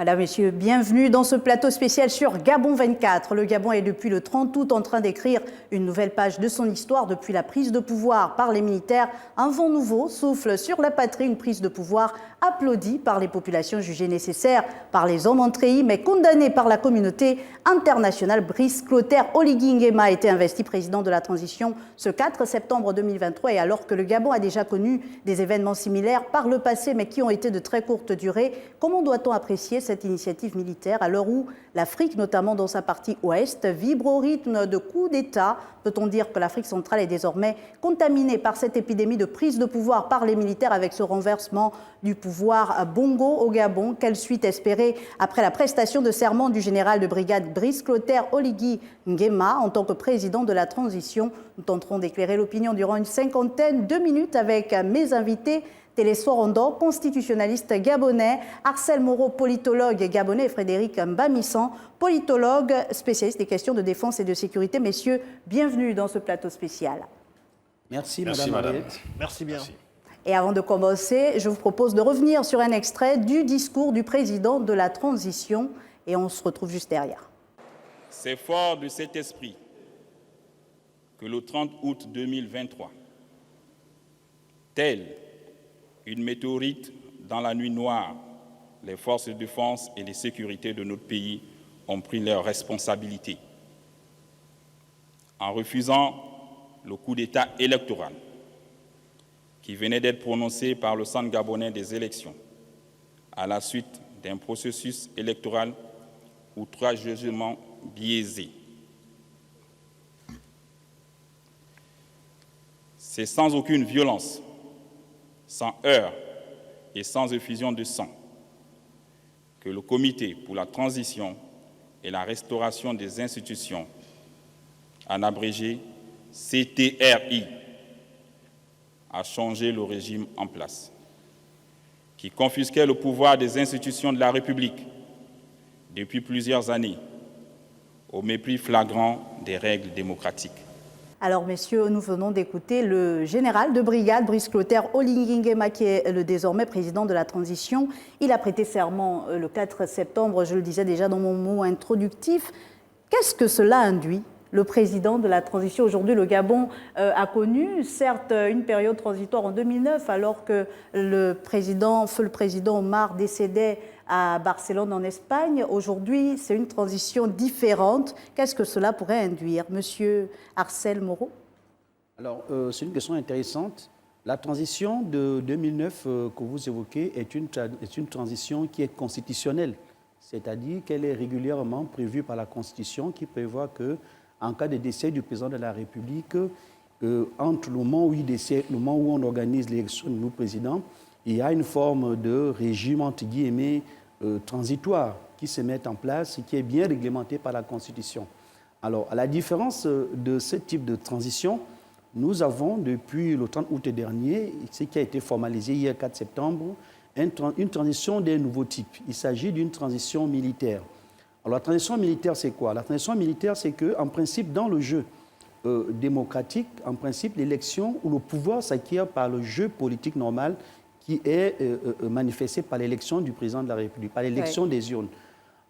Madame, Messieurs, bienvenue dans ce plateau spécial sur Gabon 24. Le Gabon est depuis le 30 août en train d'écrire une nouvelle page de son histoire. Depuis la prise de pouvoir par les militaires, un vent nouveau souffle sur la patrie, une prise de pouvoir applaudie par les populations, jugée nécessaire par les hommes en treillis, mais condamnée par la communauté internationale. Brice Clotaire Oligui Nguema a été investi président de la transition ce 4 septembre 2023 et alors que le Gabon a déjà connu des événements similaires par le passé, mais qui ont été de très courte durée, comment doit-on apprécier cette initiative militaire à l'heure où l'Afrique, notamment dans sa partie ouest, vibre au rythme de coups d'État? Peut-on dire que l'Afrique centrale est désormais contaminée par cette épidémie de prise de pouvoir par les militaires avec ce renversement du pouvoir Bongo au Gabon? Quelle suite espérer après la prestation de serment du général de brigade Brice Clotaire Oligui Nguema en tant que président de la transition? Nous tenterons d'éclairer l'opinion durant une cinquantaine de minutes avec mes invités. Télésphore Ondo, constitutionnaliste gabonais, Arcel Moreau, politologue gabonais, et Frédéric Mbamissan, politologue spécialiste des questions de défense et de sécurité. Messieurs, bienvenue dans ce plateau spécial. Merci madame. Merci bien. Merci. Et avant de commencer, je vous propose de revenir sur un extrait du discours du président de la transition et on se retrouve juste derrière. C'est fort de cet esprit que le 30 août 2023, tel une météorite dans la nuit noire, les forces de défense et de sécurité de notre pays ont pris leurs responsabilités en refusant le coup d'État électoral qui venait d'être prononcé par le Centre gabonais des élections à la suite d'un processus électoral outrageusement biaisé. C'est sans aucune violence, sans heurts et sans effusion de sang, que le Comité pour la transition et la restauration des institutions, en abrégé CTRI, a changé le régime en place, qui confisquait le pouvoir des institutions de la République depuis plusieurs années, au mépris flagrant des règles démocratiques. Alors, messieurs, nous venons d'écouter le général de brigade, Brice Clotaire Oligui Nguema, qui est le désormais président de la transition. Il a prêté serment le 4 septembre, je le disais déjà dans mon mot introductif. Qu'est-ce que cela induit, le président de la transition? Aujourd'hui, le Gabon a connu, certes, une période transitoire en 2009, alors que feu le président Omar décédait à Barcelone en Espagne. Aujourd'hui, c'est une transition différente. Qu'est-ce que cela pourrait induire? Monsieur Arcel Moreau? Alors, c'est une question intéressante. La transition de 2009 que vous évoquez est une transition qui est constitutionnelle, c'est-à-dire qu'elle est régulièrement prévue par la Constitution qui prévoit qu'en cas de décès du président de la République, entre le moment où il décède, le moment où on organise l'élection du nouveau président, il y a une forme de régime, entre guillemets, transitoire qui se met en place et qui est bien réglementé par la Constitution. Alors, à la différence de ce type de transition, nous avons, depuis le 30 août dernier, ce qui a été formalisé hier 4 septembre, une transition d'un nouveau type. Il s'agit d'une transition militaire. Alors, la transition militaire, c'est quoi? La transition militaire, c'est qu'en principe, dans le jeu démocratique, en principe, l'élection ou le pouvoir s'acquiert par le jeu politique normal qui est manifesté par l'élection du président de la République, par l'élection des urnes.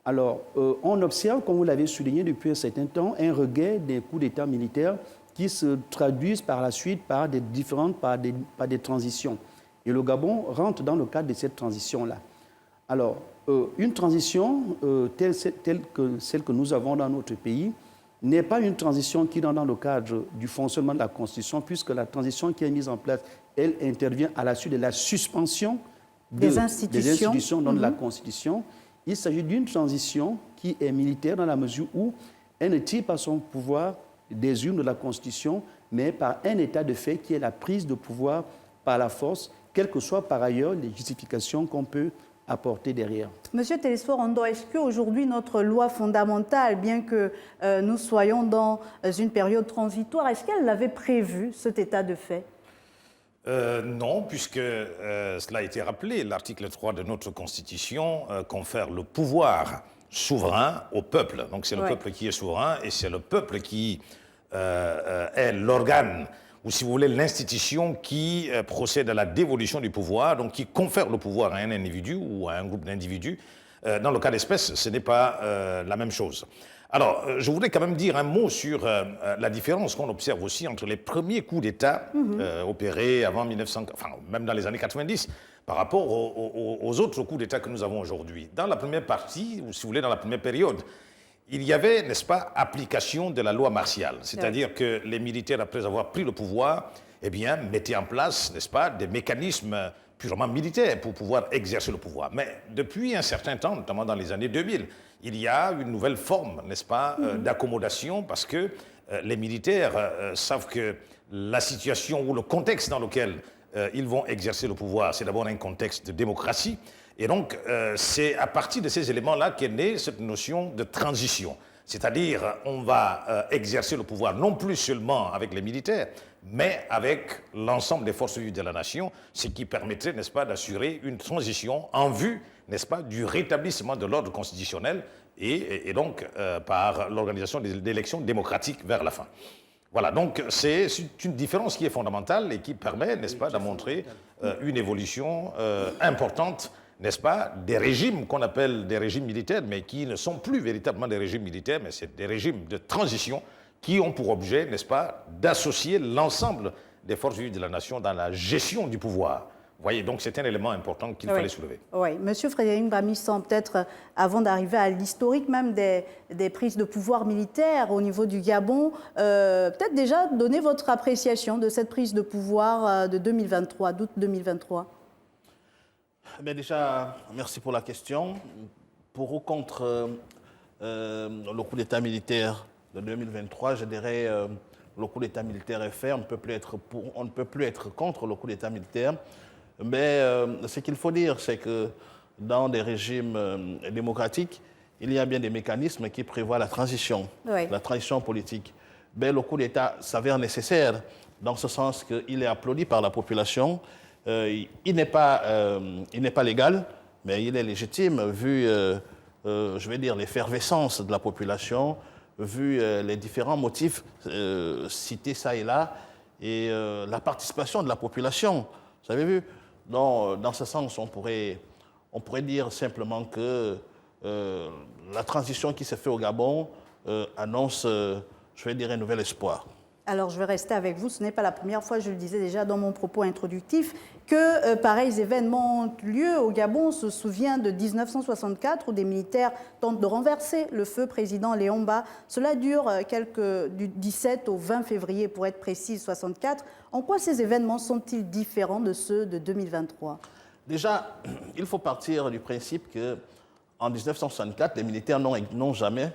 Alors, on observe, comme vous l'avez souligné depuis un certain temps, un regain des coups d'État militaires qui se traduisent par la suite par des transitions. Et le Gabon rentre dans le cadre de cette transition-là. Alors, une transition telle que celle que nous avons dans notre pays n'est pas une transition qui rentre dans le cadre du fonctionnement de la Constitution, puisque la transition qui est mise en place, elle intervient à la suite de la suspension des institutions dans la Constitution. Il s'agit d'une transition qui est militaire dans la mesure où elle ne tire pas son pouvoir des urnes de la Constitution, mais par un état de fait qui est la prise de pouvoir par la force, quelles que soient par ailleurs les justifications qu'on peut apporter derrière. Monsieur Télésphore Ondo, est-ce qu'aujourd'hui notre loi fondamentale, bien que nous soyons dans une période transitoire, est-ce qu'elle l'avait prévu, cet état de fait? Non, puisque cela a été rappelé, l'article 3 de notre Constitution confère le pouvoir souverain au peuple. Donc c'est le peuple qui est souverain et c'est le peuple qui est l'organe, ou si vous voulez, l'institution qui procède à la dévolution du pouvoir, donc qui confère le pouvoir à un individu ou à un groupe d'individus Dans le cas d'espèce, ce n'est pas la même chose. Alors, je voudrais quand même dire un mot sur la différence qu'on observe aussi entre les premiers coups d'État opérés avant 1900, enfin même dans les années 90, par rapport aux autres coups d'État que nous avons aujourd'hui. Dans la première partie, ou si vous voulez, dans la première période, il y avait, n'est-ce pas, application de la loi martiale. C'est-à-dire que les militaires, après avoir pris le pouvoir, eh bien, mettaient en place, n'est-ce pas, des mécanismes purement militaires pour pouvoir exercer le pouvoir. Mais depuis un certain temps, notamment dans les années 2000, il y a une nouvelle forme, n'est-ce pas, d'accommodation, parce que les militaires savent que la situation ou le contexte dans lequel ils vont exercer le pouvoir, c'est d'abord un contexte de démocratie. Et donc, c'est à partir de ces éléments-là qu'est née cette notion de transition. C'est-à-dire, on va exercer le pouvoir non plus seulement avec les militaires, mais avec l'ensemble des forces vives de la nation, ce qui permettrait, n'est-ce pas, d'assurer une transition en vue, n'est-ce pas, du rétablissement de l'ordre constitutionnel et donc par l'organisation des élections démocratiques vers la fin. Voilà, donc c'est une différence qui est fondamentale et qui permet, n'est-ce pas, de montrer une évolution importante, n'est-ce pas, des régimes qu'on appelle des régimes militaires, mais qui ne sont plus véritablement des régimes militaires, mais c'est des régimes de transition qui ont pour objet, n'est-ce pas, d'associer l'ensemble des forces vives de la nation dans la gestion du pouvoir. Vous voyez, donc c'est un élément important qu'il fallait soulever. Oui, Monsieur Frédéric Bamisson, peut-être avant d'arriver à l'historique même des prises de pouvoir militaires au niveau du Gabon, peut-être déjà donner votre appréciation de cette prise de pouvoir de 2023, d'août 2023. Mais déjà, merci pour la question. Pour ou contre le coup d'État militaire de 2023, je dirais le coup d'État militaire est fait, on ne peut plus être contre le coup d'État militaire. Mais ce qu'il faut dire, c'est que dans des régimes démocratiques, il y a bien des mécanismes qui prévoient la transition politique. Mais le coup d'État s'avère nécessaire dans ce sens qu'il est applaudi par la population. Il n'est pas légal, mais il est légitime vu, je vais dire, l'effervescence de la population, vu les différents motifs cités ça et là, et la participation de la population. Vous avez vu, dans ce sens, on pourrait dire simplement que la transition qui s'est faite au Gabon annonce, je vais dire, un nouvel espoir. Alors, je vais rester avec vous. Ce n'est pas la première fois, je le disais déjà dans mon propos introductif, que pareils événements ont lieu au Gabon. On se souvient de 1964 où des militaires tentent de renverser le feu président Léon Mba. Cela dure du 17 au 20 février, pour être précis, 64. En quoi ces événements sont-ils différents de ceux de 2023 ? Déjà, il faut partir du principe qu'en 1964, les militaires n'ont jamais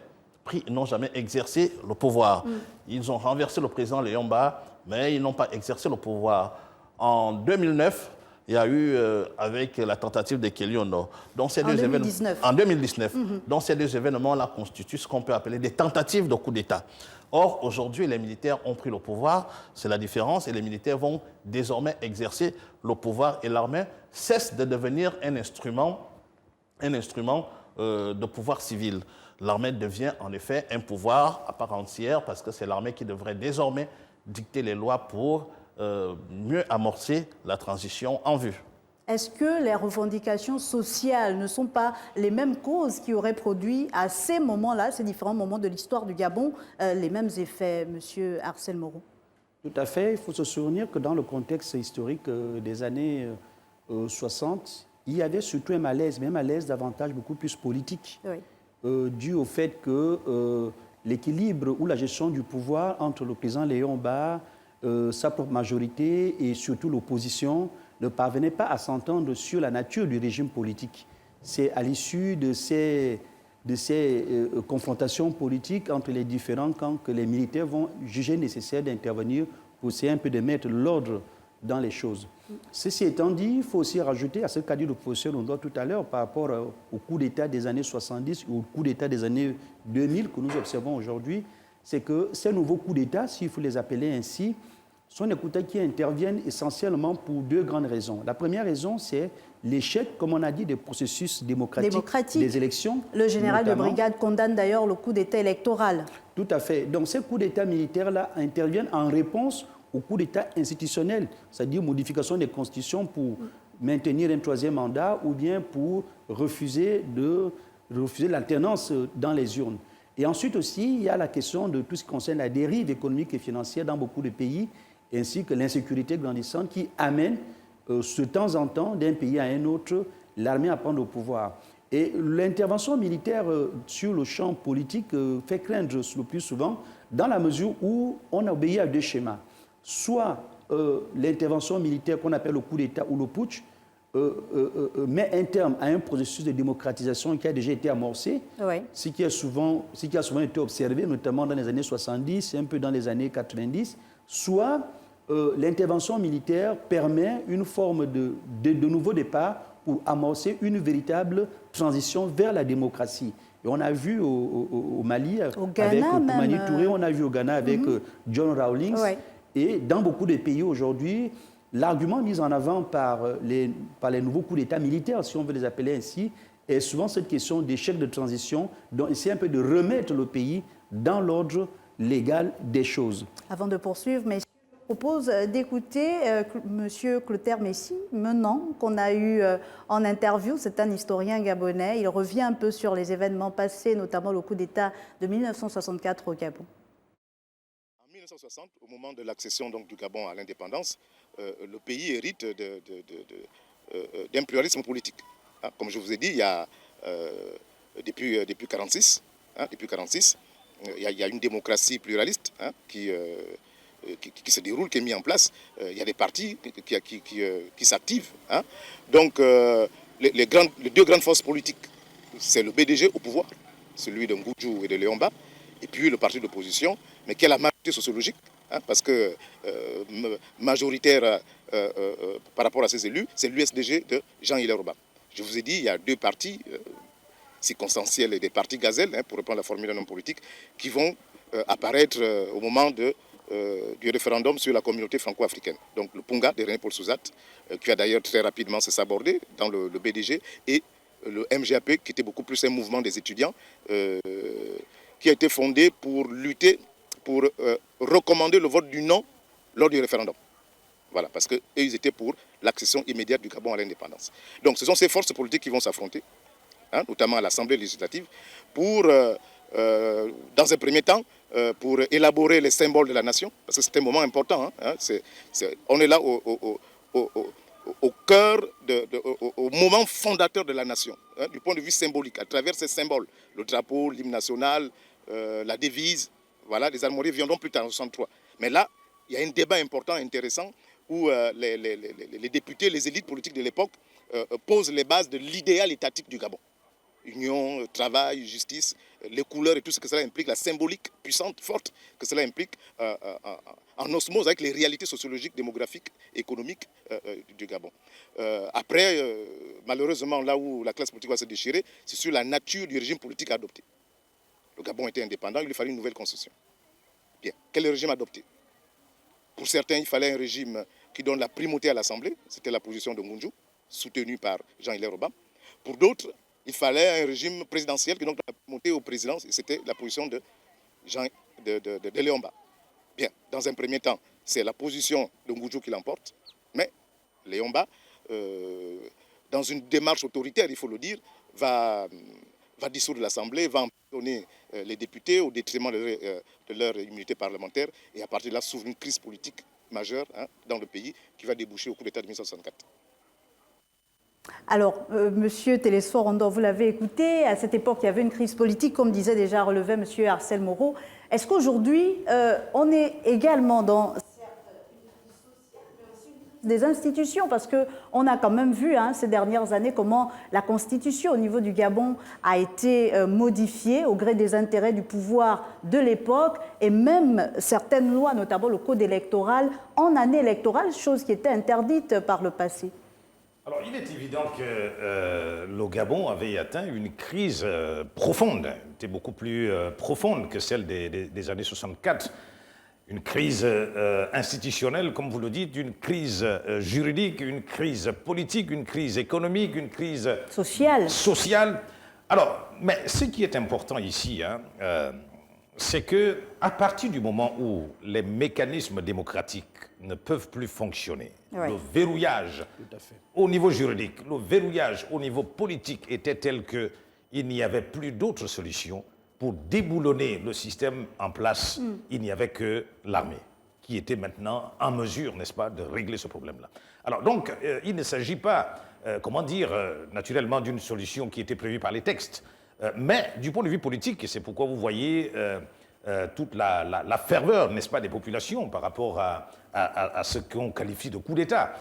exercé le pouvoir. Ils ont renversé le président Léon Mba, mais ils n'ont pas exercé le pouvoir. En 2009, il y a eu, avec la tentative de Kelly Ono, en 2019, donc ces deux événements-là constituent ce qu'on peut appeler des tentatives de coup d'État. Or, aujourd'hui, les militaires ont pris le pouvoir, c'est la différence, et les militaires vont désormais exercer le pouvoir, et l'armée cesse de devenir un instrument de pouvoir civil. L'armée devient en effet un pouvoir à part entière parce que c'est l'armée qui devrait désormais dicter les lois pour mieux amorcer la transition en vue. Est-ce que les revendications sociales ne sont pas les mêmes causes qui auraient produit à ces moments-là, ces différents moments de l'histoire du Gabon, les mêmes effets, Monsieur Arcel Moreau? Tout à fait. Il faut se souvenir que dans le contexte historique des années 60, il y avait surtout un malaise, mais un malaise davantage beaucoup plus politique. Oui. Dû au fait que l'équilibre ou la gestion du pouvoir entre le président Léon Mba, sa propre majorité et surtout l'opposition ne parvenait pas à s'entendre sur la nature du régime politique. C'est à l'issue de ces confrontations politiques entre les différents camps que les militaires vont juger nécessaire d'intervenir pour essayer un peu de mettre l'ordre dans les choses. Ceci étant dit, il faut aussi rajouter à ce qu'a dit le professeur Ondor tout à l'heure par rapport au coup d'État des années 70 ou au coup d'État des années 2000 que nous observons aujourd'hui, c'est que ces nouveaux coups d'État, s'il faut les appeler ainsi, sont des coups d'État qui interviennent essentiellement pour deux grandes raisons. La première raison, c'est l'échec, comme on a dit, des processus démocratiques. Des élections. Le général notamment. de brigade condamne d'ailleurs le coup d'État électoral. Tout à fait. Donc ces coups d'État militaires-là interviennent en réponse au coup d'État institutionnel, c'est-à-dire modification des constitutions pour maintenir un troisième mandat ou bien pour refuser l'alternance dans les urnes. Et ensuite aussi, il y a la question de tout ce qui concerne la dérive économique et financière dans beaucoup de pays, ainsi que l'insécurité grandissante qui amène de temps en temps, d'un pays à un autre, l'armée à prendre le pouvoir. Et l'intervention militaire sur le champ politique fait craindre le plus souvent dans la mesure où on obéit à deux schémas. Soit l'intervention militaire qu'on appelle le coup d'État ou le putsch met un terme à un processus de démocratisation qui a déjà été amorcé, Oui. ce qui a souvent été observé, notamment dans les années 70 et un peu dans les années 90, soit l'intervention militaire permet une forme de nouveau départ pour amorcer une véritable transition vers la démocratie. Et on a vu au Mali avec Toumani Touré, on a vu au Ghana avec John Rawlings. Ouais. Et dans beaucoup de pays aujourd'hui, l'argument mis en avant par les nouveaux coups d'État militaires, si on veut les appeler ainsi, est souvent cette question d'échec de transition, donc c'est un peu de remettre le pays dans l'ordre légal des choses. Avant de poursuivre, messieurs, je propose d'écouter M. Clotaire Messi, Menant, qu'on a eu en interview. C'est un historien gabonais. Il revient un peu sur les événements passés, notamment le coup d'État de 1964 au Gabon. En 1960, au moment de l'accession du Gabon à l'indépendance, le pays hérite d'un pluralisme politique. Hein, comme je vous ai dit, il y a, depuis 1946, il y a une démocratie pluraliste qui se déroule, qui est mise en place. Il y a des partis qui s'activent. Hein. Donc, les deux grandes forces politiques, c'est le BDG au pouvoir, celui de Ngudju et de Léomba, et puis le parti d'opposition, mais qui a la majorité sociologique, hein, parce que majoritaire par rapport à ses élus, c'est l'USDG de Jean-Hilaire Robam. Je vous ai dit, il y a deux partis circonstanciels et des partis gazelles, hein, pour reprendre la formule d'un homme politique, qui vont apparaître au moment du référendum sur la communauté franco-africaine. Donc le Punga de René Paul Souzat, qui va d'ailleurs très rapidement se saborder dans le BDG, et le MGAP, qui était beaucoup plus un mouvement des étudiants, qui a été fondé pour lutter, pour recommander le vote du non lors du référendum. Voilà, parce qu'eux, ils étaient pour l'accession immédiate du Gabon à l'indépendance. Donc ce sont ces forces politiques qui vont s'affronter, hein, notamment à l'Assemblée législative, pour, dans un premier temps, pour élaborer les symboles de la nation, parce que c'est un moment important. Hein, on est là au cœur, au moment fondateur de la nation, hein, du point de vue symbolique, à travers ces symboles, le drapeau, l'hymne national, la devise, voilà, les armoiries viendront plus tard en 1963. Mais là, il y a un débat important, intéressant, où les députés, les élites politiques de l'époque posent les bases de l'idéal étatique du Gabon. Union, travail, justice, les couleurs et tout ce que cela implique, la symbolique puissante, forte que cela implique en osmose avec les réalités sociologiques, démographiques, économiques du Gabon. Après, malheureusement, là où la classe politique va se déchirer, c'est sur la nature du régime politique adopté. Le Gabon était indépendant, il lui fallait une nouvelle constitution. Bien, quel régime adopter? Pour certains, il fallait un régime qui donne la primauté à l'Assemblée, c'était la position de Ngudju, soutenue par Jean-Hilaire Robam. Pour d'autres, il fallait un régime présidentiel qui donc la primauté au président, et c'était la position de Léomba. Bien, dans un premier temps, c'est la position de Ngudju qui l'emporte, mais Léomba, dans une démarche autoritaire, il faut le dire, va dissoudre l'Assemblée, va emprisonner les députés au détriment de leur immunité parlementaire, et à partir de là s'ouvre une crise politique majeure, hein, dans le pays qui va déboucher au coup d'État de 1964. Alors, Monsieur Télésphore Ondor, vous l'avez écouté, à cette époque, il y avait une crise politique, comme disait déjà relevé Monsieur Arcel Moreau. Est-ce qu'aujourd'hui, on est également dans des institutions, parce qu'on a quand même vu ces dernières années comment la constitution au niveau du Gabon a été modifiée au gré des intérêts du pouvoir de l'époque, et même certaines lois, notamment le code électoral, en année électorale, chose qui était interdite par le passé. Alors, il est évident que le Gabon avait atteint une crise profonde, était beaucoup plus profonde que celle des années 64. Une crise institutionnelle, comme vous le dites, une crise juridique, une crise politique, une crise économique, une crise sociale. Alors, mais ce qui est important ici, hein, c'est que à partir du moment où les mécanismes démocratiques ne peuvent plus fonctionner, Ouais. le verrouillage au niveau juridique, le verrouillage au niveau politique était tel qu'il n'y avait plus d'autre solution pour déboulonner le système en place. Il n'y avait que l'armée qui était maintenant en mesure, n'est-ce pas, de régler ce problème-là. Alors donc, il ne s'agit pas, naturellement d'une solution qui était prévue par les textes, mais du point de vue politique, et c'est pourquoi vous voyez toute la ferveur, n'est-ce pas, des populations par rapport à ce qu'on qualifie de coup d'État.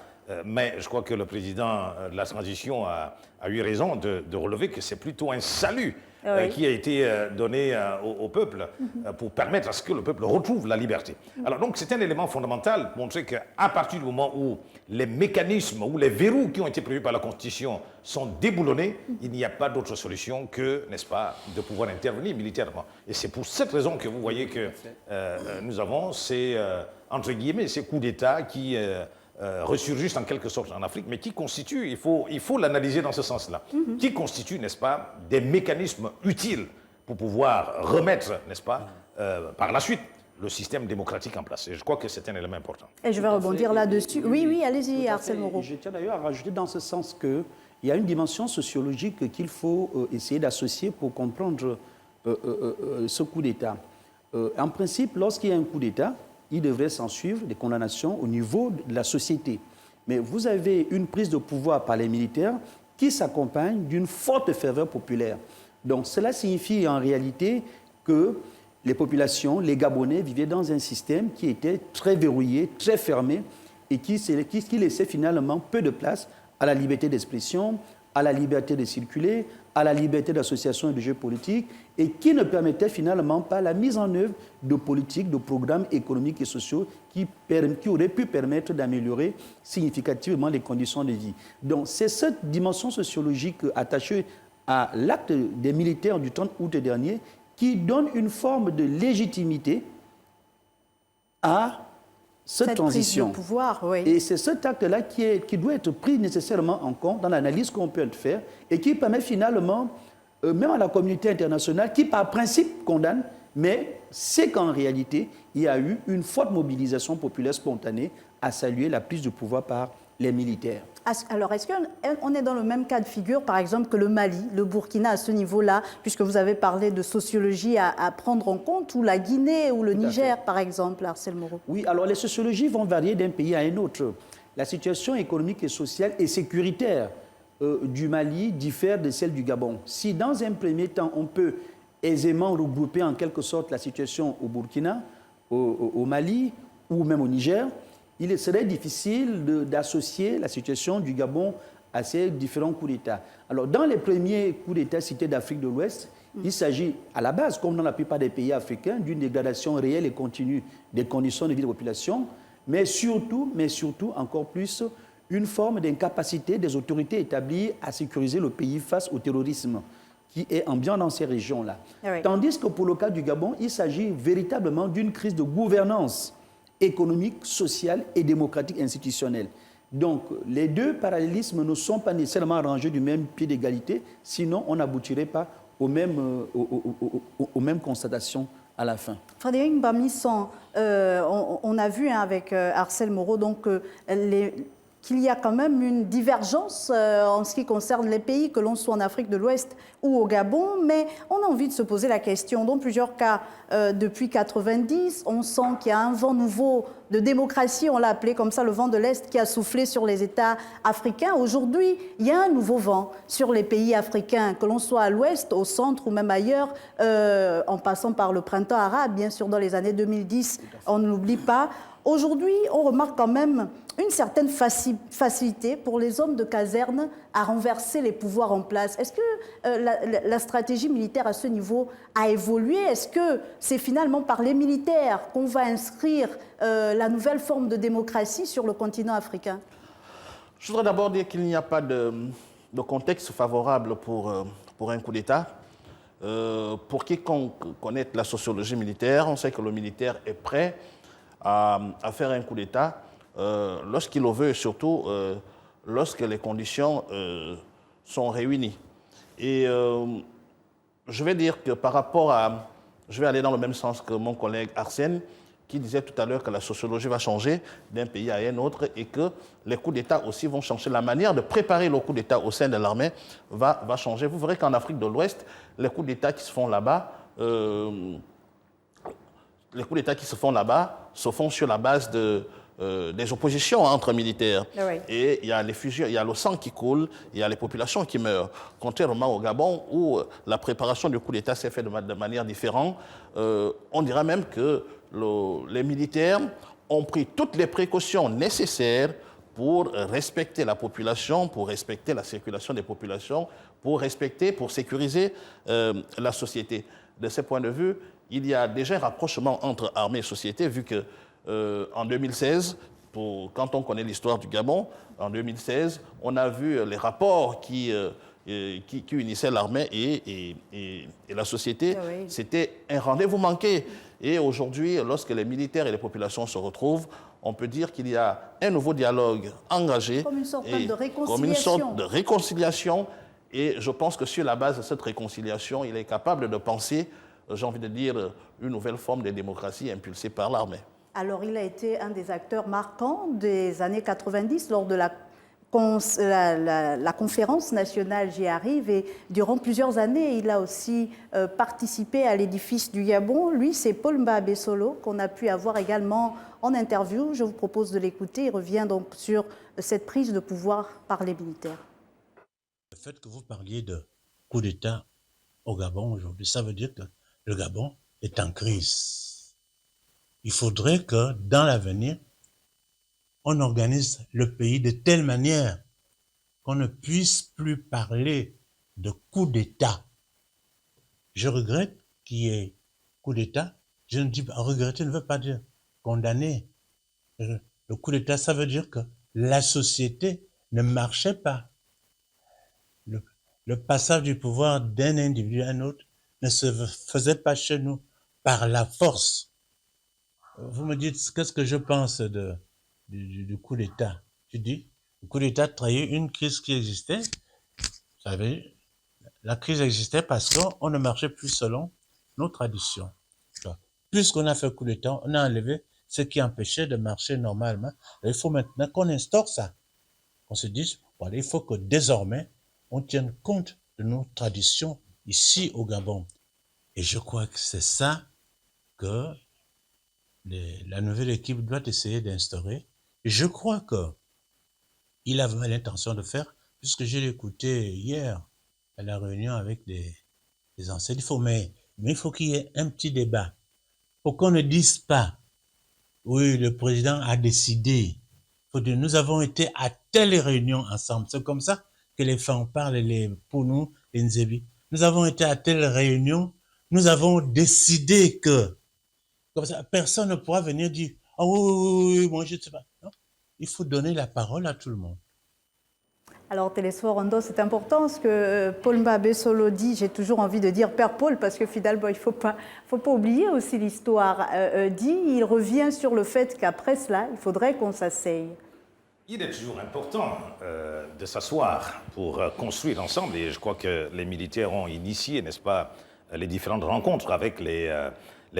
Mais je crois que le président de la transition a eu raison de relever que c'est plutôt un salut Oui. qui a été donné au peuple pour permettre à ce que le peuple retrouve la liberté. Alors donc c'est un élément fondamental pour montrer qu'à partir du moment où les mécanismes ou les verrous qui ont été prévus par la Constitution sont déboulonnés, il n'y a pas d'autre solution que, n'est-ce pas, de pouvoir intervenir militairement. Et c'est pour cette raison que vous voyez que nous avons ces, entre guillemets, ces coups d'État qui ressurgissent en quelque sorte en Afrique, mais qui constituent, il faut l'analyser dans ce sens-là, qui constituent, n'est-ce pas, des mécanismes utiles pour pouvoir remettre, n'est-ce pas, par la suite, le système démocratique en place. Et je crois que c'est un élément important. Et je vais rebondir là-dessus. Oui, allez-y, Tout à Arsène fait. Moreau. Je tiens d'ailleurs à rajouter dans ce sens qu'il y a une dimension sociologique qu'il faut essayer d'associer pour comprendre ce coup d'État. En principe, lorsqu'il y a un coup d'État, il devrait s'en suivre des condamnations au niveau de la société. Mais vous avez une prise de pouvoir par les militaires qui s'accompagne d'une forte ferveur populaire. Donc cela signifie en réalité que les populations, les Gabonais, vivaient dans un système qui était très verrouillé, très fermé, et qui laissait finalement peu de place à la liberté d'expression, à la liberté de circuler, à la liberté d'association et de jeu politique, et qui ne permettait finalement pas la mise en œuvre de politiques, de programmes économiques et sociaux qui auraient pu permettre d'améliorer significativement les conditions de vie. Donc c'est cette dimension sociologique attachée à l'acte des militaires du 30 août dernier qui donne une forme de légitimité à cette transition. Prise de pouvoir, oui. Et c'est cet acte-là qui doit être pris nécessairement en compte dans l'analyse qu'on peut faire et qui permet finalement, même à la communauté internationale, qui par principe condamne, mais c'est qu'en réalité, il y a eu une forte mobilisation populaire spontanée à saluer la prise de pouvoir par les militaires. Alors, est-ce qu'on est dans le même cas de figure, par exemple, que le Mali, le Burkina à ce niveau-là, puisque vous avez parlé de sociologie à prendre en compte, ou la Guinée ou le Niger, par exemple, Arsène Moreau? Oui, alors les sociologies vont varier d'un pays à un autre. La situation économique et sociale et sécuritaire du Mali diffère de celle du Gabon. Si dans un premier temps, on peut aisément regrouper en quelque sorte la situation au Burkina, au Mali ou même au Niger, il serait difficile d'associer la situation du Gabon à ces différents coups d'État. Alors, dans les premiers coups d'État cités d'Afrique de l'Ouest, il s'agit à la base, comme dans la plupart des pays africains, d'une dégradation réelle et continue des conditions de vie de la population, mais surtout, encore plus, une forme d'incapacité des autorités établies à sécuriser le pays face au terrorisme qui est ambiant dans ces régions-là. Oui. Tandis que pour le cas du Gabon, il s'agit véritablement d'une crise de gouvernance économique, sociale et démocratique institutionnelle. Donc, les deux parallélismes ne sont pas nécessairement rangés du même pied d'égalité, sinon on n'aboutirait pas aux mêmes constatations à la fin. Frédéric Bamisson, on a vu avec Arsène Moreau donc, qu'il y a quand même une divergence en ce qui concerne les pays, que l'on soit en Afrique de l'Ouest ou au Gabon, mais on a envie de se poser la question. Dans plusieurs cas, depuis 90, on sent qu'il y a un vent nouveau de démocratie, on l'a appelé comme ça, le vent de l'Est qui a soufflé sur les États africains. Aujourd'hui, il y a un nouveau vent sur les pays africains, que l'on soit à l'Ouest, au centre ou même ailleurs, en passant par le printemps arabe, bien sûr, dans les années 2010, on ne l'oublie pas. Aujourd'hui, on remarque quand même une certaine facilité pour les hommes de caserne à renverser les pouvoirs en place. Est-ce que la stratégie militaire à ce niveau a évolué? Est-ce que c'est finalement par les militaires qu'on va inscrire la nouvelle forme de démocratie sur le continent africain? Je voudrais d'abord dire qu'il n'y a pas de contexte favorable pour un coup d'État. Pour quiconque connaît la sociologie militaire, on sait que le militaire est prêt à faire un coup d'État lorsqu'il le veut et surtout lorsque les conditions sont réunies. Et je vais dire que par rapport à je vais aller dans le même sens que mon collègue Arsène, qui disait tout à l'heure que la sociologie va changer d'un pays à un autre et que les coups d'État aussi vont changer. La manière de préparer le coup d'État au sein de l'armée va changer. Vous verrez qu'en Afrique de l'Ouest, les coups d'État qui se font là-bas, se font sur la base des oppositions entre militaires. Oui. Et il y a les fusions, il y a le sang qui coule, il y a les populations qui meurent. Contrairement au Gabon, où la préparation du coup d'État s'est faite de manière différente, on dira même que les militaires ont pris toutes les précautions nécessaires pour respecter la population, pour respecter la circulation des populations, pour sécuriser la société. De ce point de vue, il y a déjà un rapprochement entre armée et société, vu que en 2016, quand on connaît l'histoire du Gabon, en 2016, on a vu les rapports qui unissaient l'armée et la société. Ah oui. C'était un rendez-vous manqué. Et aujourd'hui, lorsque les militaires et les populations se retrouvent, on peut dire qu'il y a un nouveau dialogue engagé. Comme une sorte de réconciliation. Comme une sorte de réconciliation. Et je pense que sur la base de cette réconciliation, il est capable de penser, j'ai envie de dire, une nouvelle forme de démocratie impulsée par l'armée. Alors, il a été un des acteurs marquants des années 90 lors de la conférence nationale J'y arrive, et durant plusieurs années, il a aussi participé à l'édifice du Gabon. Lui, c'est Paul Mbabé Solo, qu'on a pu avoir également en interview. Je vous propose de l'écouter. Il revient donc sur cette prise de pouvoir par les militaires. Le fait que vous parliez de coup d'État au Gabon aujourd'hui, ça veut dire que le Gabon est en crise. Il faudrait que, dans l'avenir, on organise le pays de telle manière qu'on ne puisse plus parler de coup d'État. Je regrette qu'il y ait coup d'État. Je ne dis pas, regretter ne veut pas dire condamner. Le coup d'État, ça veut dire que la société ne marchait pas. Le passage du pouvoir d'un individu à un autre ne se faisait pas chez nous par la force. Vous me dites, qu'est-ce que je pense du coup d'État? Tu dis, le coup d'État trahit une crise qui existait. Vous savez, la crise existait parce qu'on ne marchait plus selon nos traditions. Puisqu'on a fait coup d'État, on a enlevé ce qui empêchait de marcher normalement. Il faut maintenant qu'on instaure ça. Qu'on se dise, voilà, il faut que désormais, on tienne compte de nos traditions ici au Gabon. Et je crois que c'est ça que la nouvelle équipe doit essayer d'instaurer. Et je crois qu'il avait l'intention de faire, puisque j'ai écouté hier à la réunion avec des enseignants. Mais il faut qu'il y ait un petit débat. Pour qu'on ne dise pas, oui, le président a décidé. Faut dire, nous avons été à telle réunion ensemble. C'est comme ça que les femmes parlent, les Pounou, les Nzebi. Nous avons été à telle réunion, nous avons décidé que, comme ça, personne ne pourra venir dire, ah oui, moi je ne sais pas. Non, il faut donner la parole à tout le monde. Alors, Télésphore Rondo, c'est important ce que Paul Mbabé Solo dit. J'ai toujours envie de dire Père Paul, parce que finalement, il ne faut pas oublier aussi l'histoire. Il revient sur le fait qu'après cela, il faudrait qu'on s'asseye. Il est toujours important de s'asseoir pour construire ensemble, et je crois que les militaires ont initié, n'est-ce pas, les différentes rencontres avec les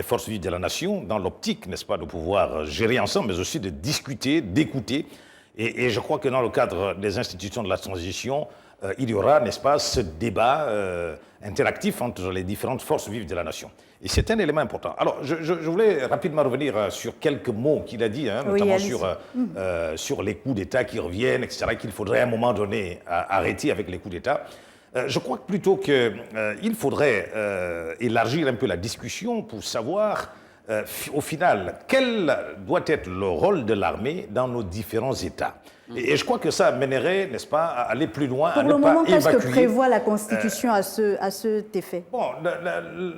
forces vives de la nation, dans l'optique, n'est-ce pas, de pouvoir gérer ensemble, mais aussi de discuter, d'écouter. Et je crois que dans le cadre des institutions de la transition, il y aura, n'est-ce pas, ce débat interactif entre les différentes forces vives de la nation. Et c'est un élément important. Alors, je voulais rapidement revenir sur quelques mots qu'il a dit, notamment sur les coups d'État qui reviennent, etc., qu'il faudrait à un moment donné arrêter avec les coups d'État. Je crois plutôt qu'il faudrait élargir un peu la discussion pour savoir, au final, quel doit être le rôle de l'armée dans nos différents États. Et je crois que ça mènerait, n'est-ce pas, à aller plus loin, à ne pas évacuer... Pour le moment, qu'est-ce que prévoit la Constitution à cet effet? Bon,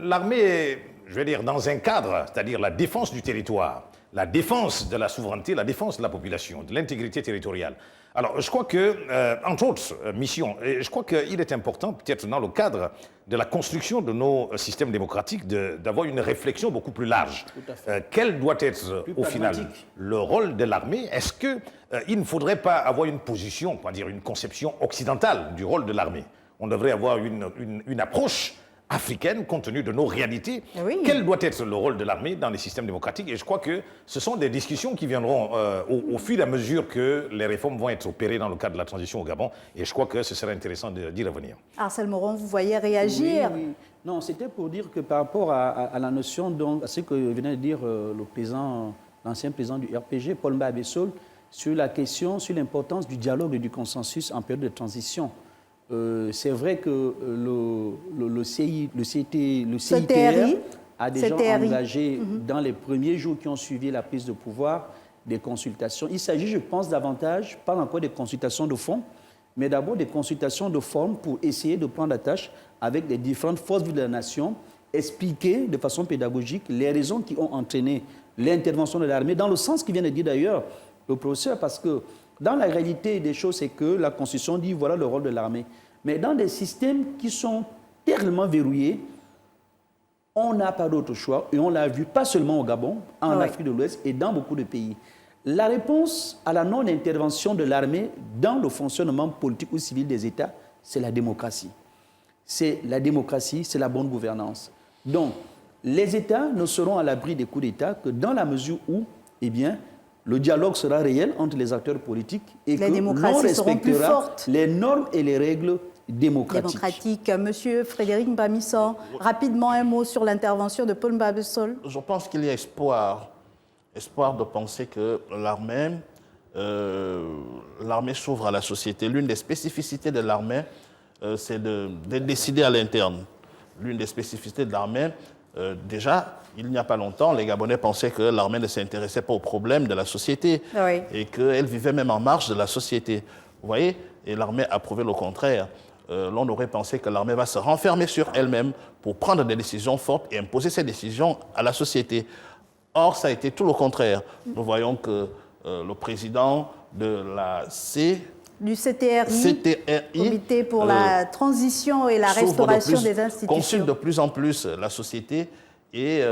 l'armée, je vais dire, dans un cadre, c'est-à-dire la défense du territoire, la défense de la souveraineté, la défense de la population, de l'intégrité territoriale. Alors, je crois que, entre autres missions, et je crois qu'il est important, peut-être dans le cadre de la construction de nos systèmes démocratiques, d'avoir une réflexion beaucoup plus large. Quel doit être, au final, le rôle de l'armée? Est-ce qu'il ne faudrait pas avoir une position, on va dire une conception occidentale du rôle de l'armée? On devrait avoir une approche africaine, compte tenu de nos réalités. Oui. Quel doit être le rôle de l'armée dans les systèmes démocratiques? Et je crois que ce sont des discussions qui viendront au fur et à mesure que les réformes vont être opérées dans le cadre de la transition au Gabon. Et je crois que ce serait intéressant d'y revenir. Arsène Moron, vous voyez réagir. Oui, oui. Non, c'était pour dire que par rapport à la notion, donc, à ce que venait de dire l'ancien président du RPG, Paul Mbabessol, sur la question, sur l'importance du dialogue et du consensus en période de transition. C'est vrai que le CITR a déjà engagé, dans les premiers jours qui ont suivi la prise de pouvoir, des consultations. Il s'agit, je pense, davantage, pas encore des consultations de fond, mais d'abord des consultations de forme pour essayer de prendre la tâche avec les différentes forces vives de la nation, expliquer de façon pédagogique les raisons qui ont entraîné l'intervention de l'armée, dans le sens qu'il vient de dire d'ailleurs le professeur, parce que dans la réalité des choses, c'est que la Constitution dit voilà le rôle de l'armée. Mais dans des systèmes qui sont tellement verrouillés, on n'a pas d'autre choix, et on l'a vu pas seulement au Gabon, en Afrique de l'Ouest et dans beaucoup de pays. La réponse à la non-intervention de l'armée dans le fonctionnement politique ou civil des États, c'est la démocratie. C'est la démocratie, c'est la bonne gouvernance. Donc, les États ne seront à l'abri des coups d'État que dans la mesure où, eh bien, le dialogue sera réel entre les acteurs politiques et que l'on respectera les normes et les règles démocratiques. Monsieur Frédéric Mbamissong, rapidement un mot sur l'intervention de Paul Mbabessol. Je pense qu'il y a espoir de penser que l'armée s'ouvre à la société. L'une des spécificités de l'armée, c'est de décider à l'interne. L'une des spécificités de l'armée, déjà, il n'y a pas longtemps, les Gabonais pensaient que l'armée ne s'intéressait pas aux problèmes de la société et qu'elle vivait même en marge de la société. Vous voyez? Et l'armée a prouvé le contraire. L'on aurait pensé que l'armée va se renfermer sur elle-même pour prendre des décisions fortes et imposer ces décisions à la société. Or, ça a été tout le contraire. Nous voyons que le président de la du CTRI, Comité pour la transition et la restauration des institutions, consulte de plus en plus la société et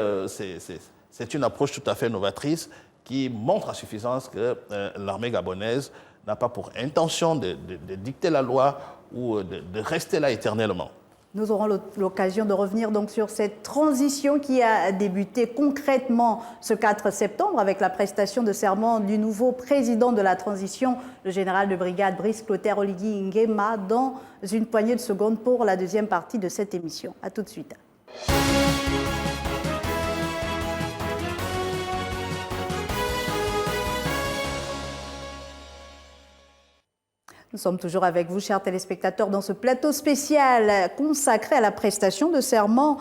c'est une approche tout à fait novatrice qui montre à suffisance que l'armée gabonaise n'a pas pour intention de dicter la loi ou de rester là éternellement. Nous aurons l'occasion de revenir donc sur cette transition qui a débuté concrètement ce 4 septembre avec la prestation de serment du nouveau président de la transition, le général de brigade Brice Clotaire Oligui Nguema, dans une poignée de secondes pour la deuxième partie de cette émission. A tout de suite. Nous sommes toujours avec vous, chers téléspectateurs, dans ce plateau spécial consacré à la prestation de serment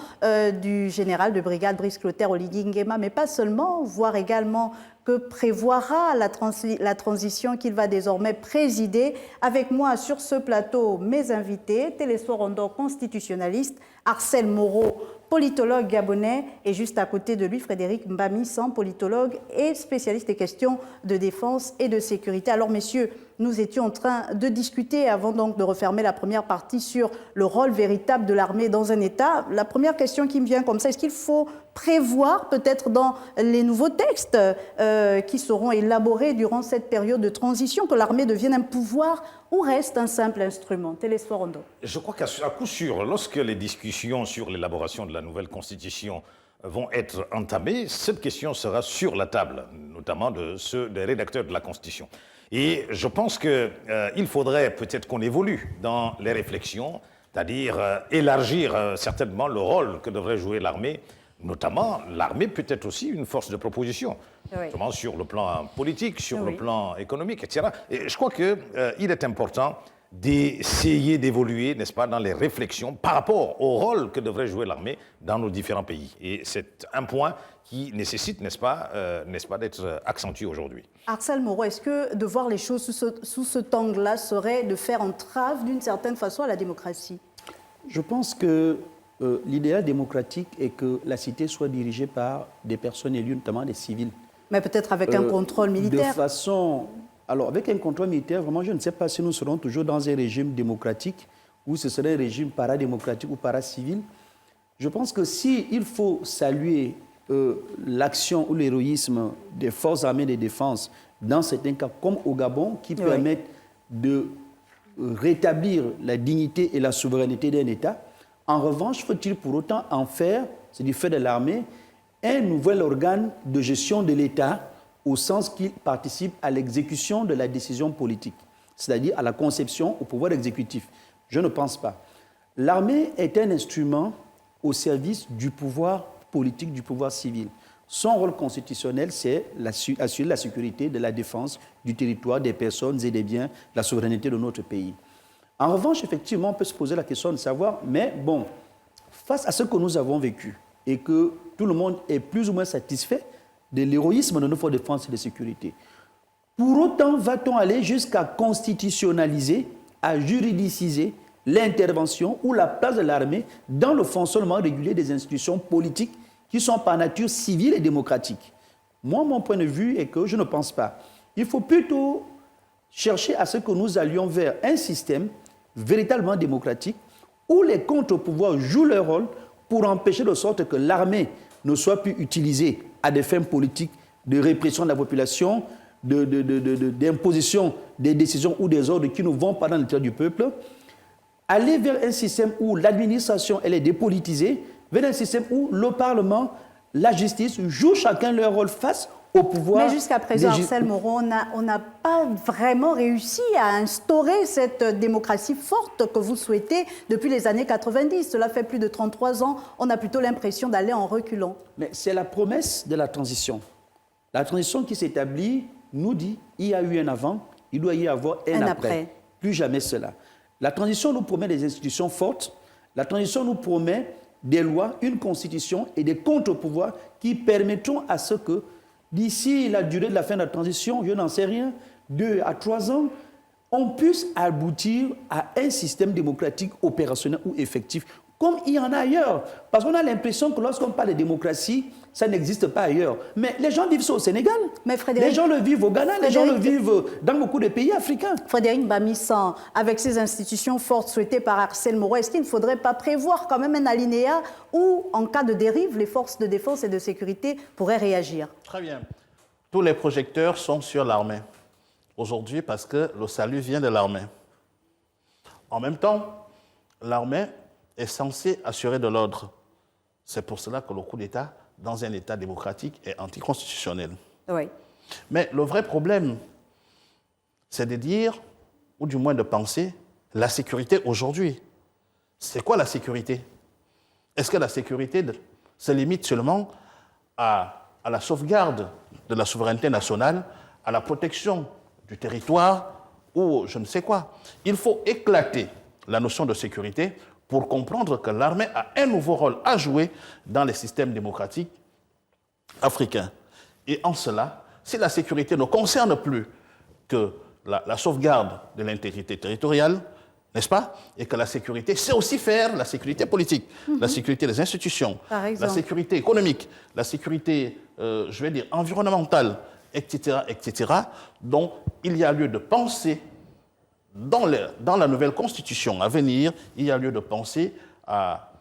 du général de brigade Brice Clotaire Oligui Nguema, mais pas seulement, voir également que prévoira la transition qu'il va désormais présider. Avec moi sur ce plateau, mes invités, Téléso Rondo, constitutionnaliste, Arsène Moron, politologue gabonais, et juste à côté de lui, Frédéric Mbamissong, politologue et spécialiste des questions de défense et de sécurité. Alors, messieurs, nous étions en train de discuter, avant donc de refermer la première partie, sur le rôle véritable de l'armée dans un État. La première question qui me vient comme ça, est-ce qu'il faut prévoir peut-être dans les nouveaux textes qui seront élaborés durant cette période de transition que l'armée devienne un pouvoir ou reste un simple instrument? Téléso Rondo. Je crois qu'à coup sûr, lorsque les discussions sur l'élaboration de la nouvelle constitution vont être entamées, cette question sera sur la table, notamment des rédacteurs de la Constitution. Et je pense qu'il faudrait peut-être qu'on évolue dans les réflexions, c'est-à-dire élargir certainement le rôle que devrait jouer l'armée. Notamment, l'armée peut être aussi une force de proposition, notamment sur le plan politique, sur le plan économique, etc. Et je crois qu'il est important d'essayer d'évoluer, n'est-ce pas, dans les réflexions par rapport au rôle que devrait jouer l'armée dans nos différents pays. Et c'est un point qui nécessite, n'est-ce pas, d'être accentué aujourd'hui. Arsène Moron, est-ce que de voir les choses sous cet angle-là serait de faire entrave d'une certaine façon à la démocratie? Je pense que l'idéal démocratique est que la cité soit dirigée par des personnes élues, notamment des civils. Mais peut-être avec un contrôle militaire. De façon... Alors, avec un contrôle militaire, vraiment, je ne sais pas si nous serons toujours dans un régime démocratique ou ce serait un régime paradémocratique ou paracivil. Je pense que s'il faut saluer l'action ou l'héroïsme des forces armées de défense dans certains cas, comme au Gabon, qui permettent de rétablir la dignité et la souveraineté d'un État, En revanche, faut-il pour autant en faire, c'est du fait de l'armée, un nouvel organe de gestion de l'État au sens qu'il participe à l'exécution de la décision politique, c'est-à-dire à la conception, au pouvoir exécutif? Je ne pense pas. L'armée est un instrument au service du pouvoir politique, du pouvoir civil. Son rôle constitutionnel, c'est assurer la sécurité de la défense du territoire, des personnes et des biens, la souveraineté de notre pays. En revanche, effectivement, on peut se poser la question de savoir, mais bon, face à ce que nous avons vécu et que tout le monde est plus ou moins satisfait de l'héroïsme de nos forces de défense et de sécurité, pour autant, va-t-on aller jusqu'à constitutionnaliser, à juridiciser l'intervention ou la place de l'armée dans le fonctionnement régulier des institutions politiques qui sont par nature civiles et démocratiques? Moi, mon point de vue est que je ne pense pas. Il faut plutôt chercher à ce que nous allions vers un système véritablement démocratique où les contre-pouvoirs jouent leur rôle pour empêcher de sorte que l'armée ne soit plus utilisée à des fins politiques de répression de la population, d'imposition des décisions ou des ordres qui ne vont pas dans l'intérêt du peuple. Aller vers un système où l'administration elle est dépolitisée, vers un système où le Parlement, la justice jouent chacun leur rôle face au pouvoir. Mais jusqu'à présent, Arcel Moron, on n'a pas vraiment réussi à instaurer cette démocratie forte que vous souhaitez depuis les années 90. Cela fait plus de 33 ans. On a plutôt l'impression d'aller en reculant. Mais c'est la promesse de la transition. La transition qui s'établit nous dit il y a eu un avant, il doit y avoir un après. Plus jamais cela. La transition nous promet des institutions fortes. La transition nous promet des lois, une constitution et des contre-pouvoirs qui permettront à ce que, d'ici la durée de la fin de la transition, je n'en sais rien, 2 à 3 ans, on puisse aboutir à un système démocratique opérationnel ou effectif, comme il y en a ailleurs. Parce qu'on a l'impression que lorsqu'on parle de démocratie, ça n'existe pas ailleurs. Mais les gens vivent ça au Sénégal, les gens le vivent au Ghana, les gens le vivent dans beaucoup de pays africains. Frédéric Bamissan, avec ces institutions fortes souhaitées par Arcel Moron, est-ce qu'il ne faudrait pas prévoir quand même un alinéa où, en cas de dérive, les forces de défense et de sécurité pourraient réagir? Très bien. Tous les projecteurs sont sur l'armée aujourd'hui parce que le salut vient de l'armée. En même temps, l'armée est censée assurer de l'ordre. C'est pour cela que le coup d'État, dans un État démocratique, est anticonstitutionnel. Oui. Mais le vrai problème, c'est de dire, ou du moins de penser, la sécurité aujourd'hui. C'est quoi la sécurité? Est-ce que la sécurité se limite seulement à la sauvegarde de la souveraineté nationale, à la protection du territoire ou je ne sais quoi? Il faut éclater la notion de sécurité pour comprendre que l'armée a un nouveau rôle à jouer dans les systèmes démocratiques africains. Et en cela, si la sécurité ne concerne plus que la sauvegarde de l'intégrité territoriale, n'est-ce pas? Et que la sécurité, c'est aussi faire la sécurité politique, la sécurité des institutions, la sécurité économique, la sécurité, je vais dire, environnementale, etc., etc., dont il y a lieu de penser. Dans la nouvelle constitution à venir, il y a lieu de penser à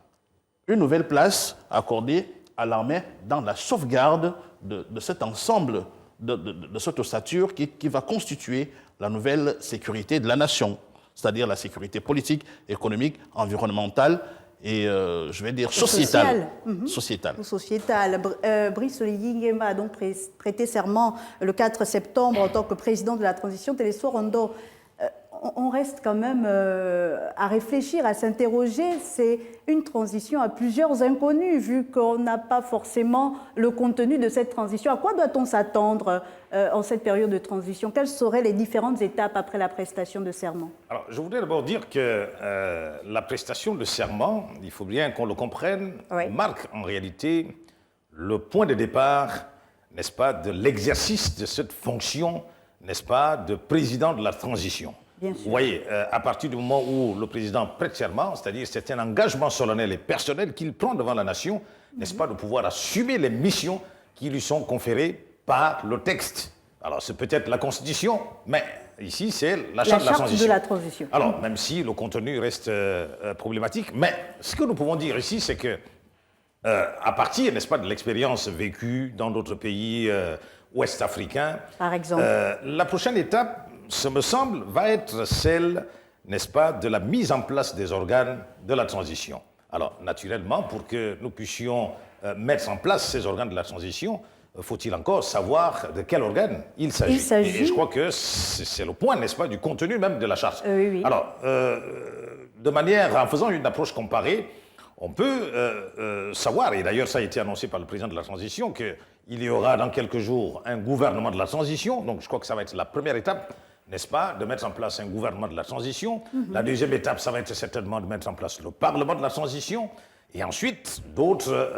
une nouvelle place accordée à l'armée dans la sauvegarde de cet ensemble, de cette ossature qui va constituer la nouvelle sécurité de la nation, c'est-à-dire la sécurité politique, économique, environnementale et, je vais dire, sociétale. Sociétale. Brice Oligui Nguema a donc prêté serment le 4 septembre en tant que président de la transition. Télésoir Ondo, on reste quand même à réfléchir, à s'interroger. C'est une transition à plusieurs inconnus, vu qu'on n'a pas forcément le contenu de cette transition. À quoi doit-on s'attendre en cette période de transition? Quelles seraient les différentes étapes après la prestation de serment? Alors, je voudrais d'abord dire que la prestation de serment, il faut bien qu'on le comprenne, marque en réalité le point de départ, n'est-ce pas, de l'exercice de cette fonction, n'est-ce pas, de président de la transition. Vous voyez, à partir du moment où le président prête serment, c'est-à-dire c'est un engagement solennel et personnel qu'il prend devant la nation, n'est-ce pas, de pouvoir assumer les missions qui lui sont conférées par le texte. Alors c'est peut-être la Constitution, mais ici c'est la charte de la transition. Alors même si le contenu reste problématique, mais ce que nous pouvons dire ici, c'est que à partir, n'est-ce pas, de l'expérience vécue dans d'autres pays ouest-africains, par exemple, la prochaine étape, ce me semble, va être celle, n'est-ce pas, de la mise en place des organes de la transition. Alors, naturellement, pour que nous puissions mettre en place ces organes de la transition, faut-il encore savoir de quel organe il s'agit. Et je crois que c'est le point, n'est-ce pas, du contenu même de la charte. Oui, oui. Alors, en faisant une approche comparée, on peut savoir, et d'ailleurs ça a été annoncé par le président de la transition, qu'il y aura dans quelques jours un gouvernement de la transition. Donc je crois que ça va être la première étape, n'est-ce pas, de mettre en place un gouvernement de la transition. La deuxième étape, ça va être certainement de mettre en place le Parlement de la transition. Et ensuite, d'autres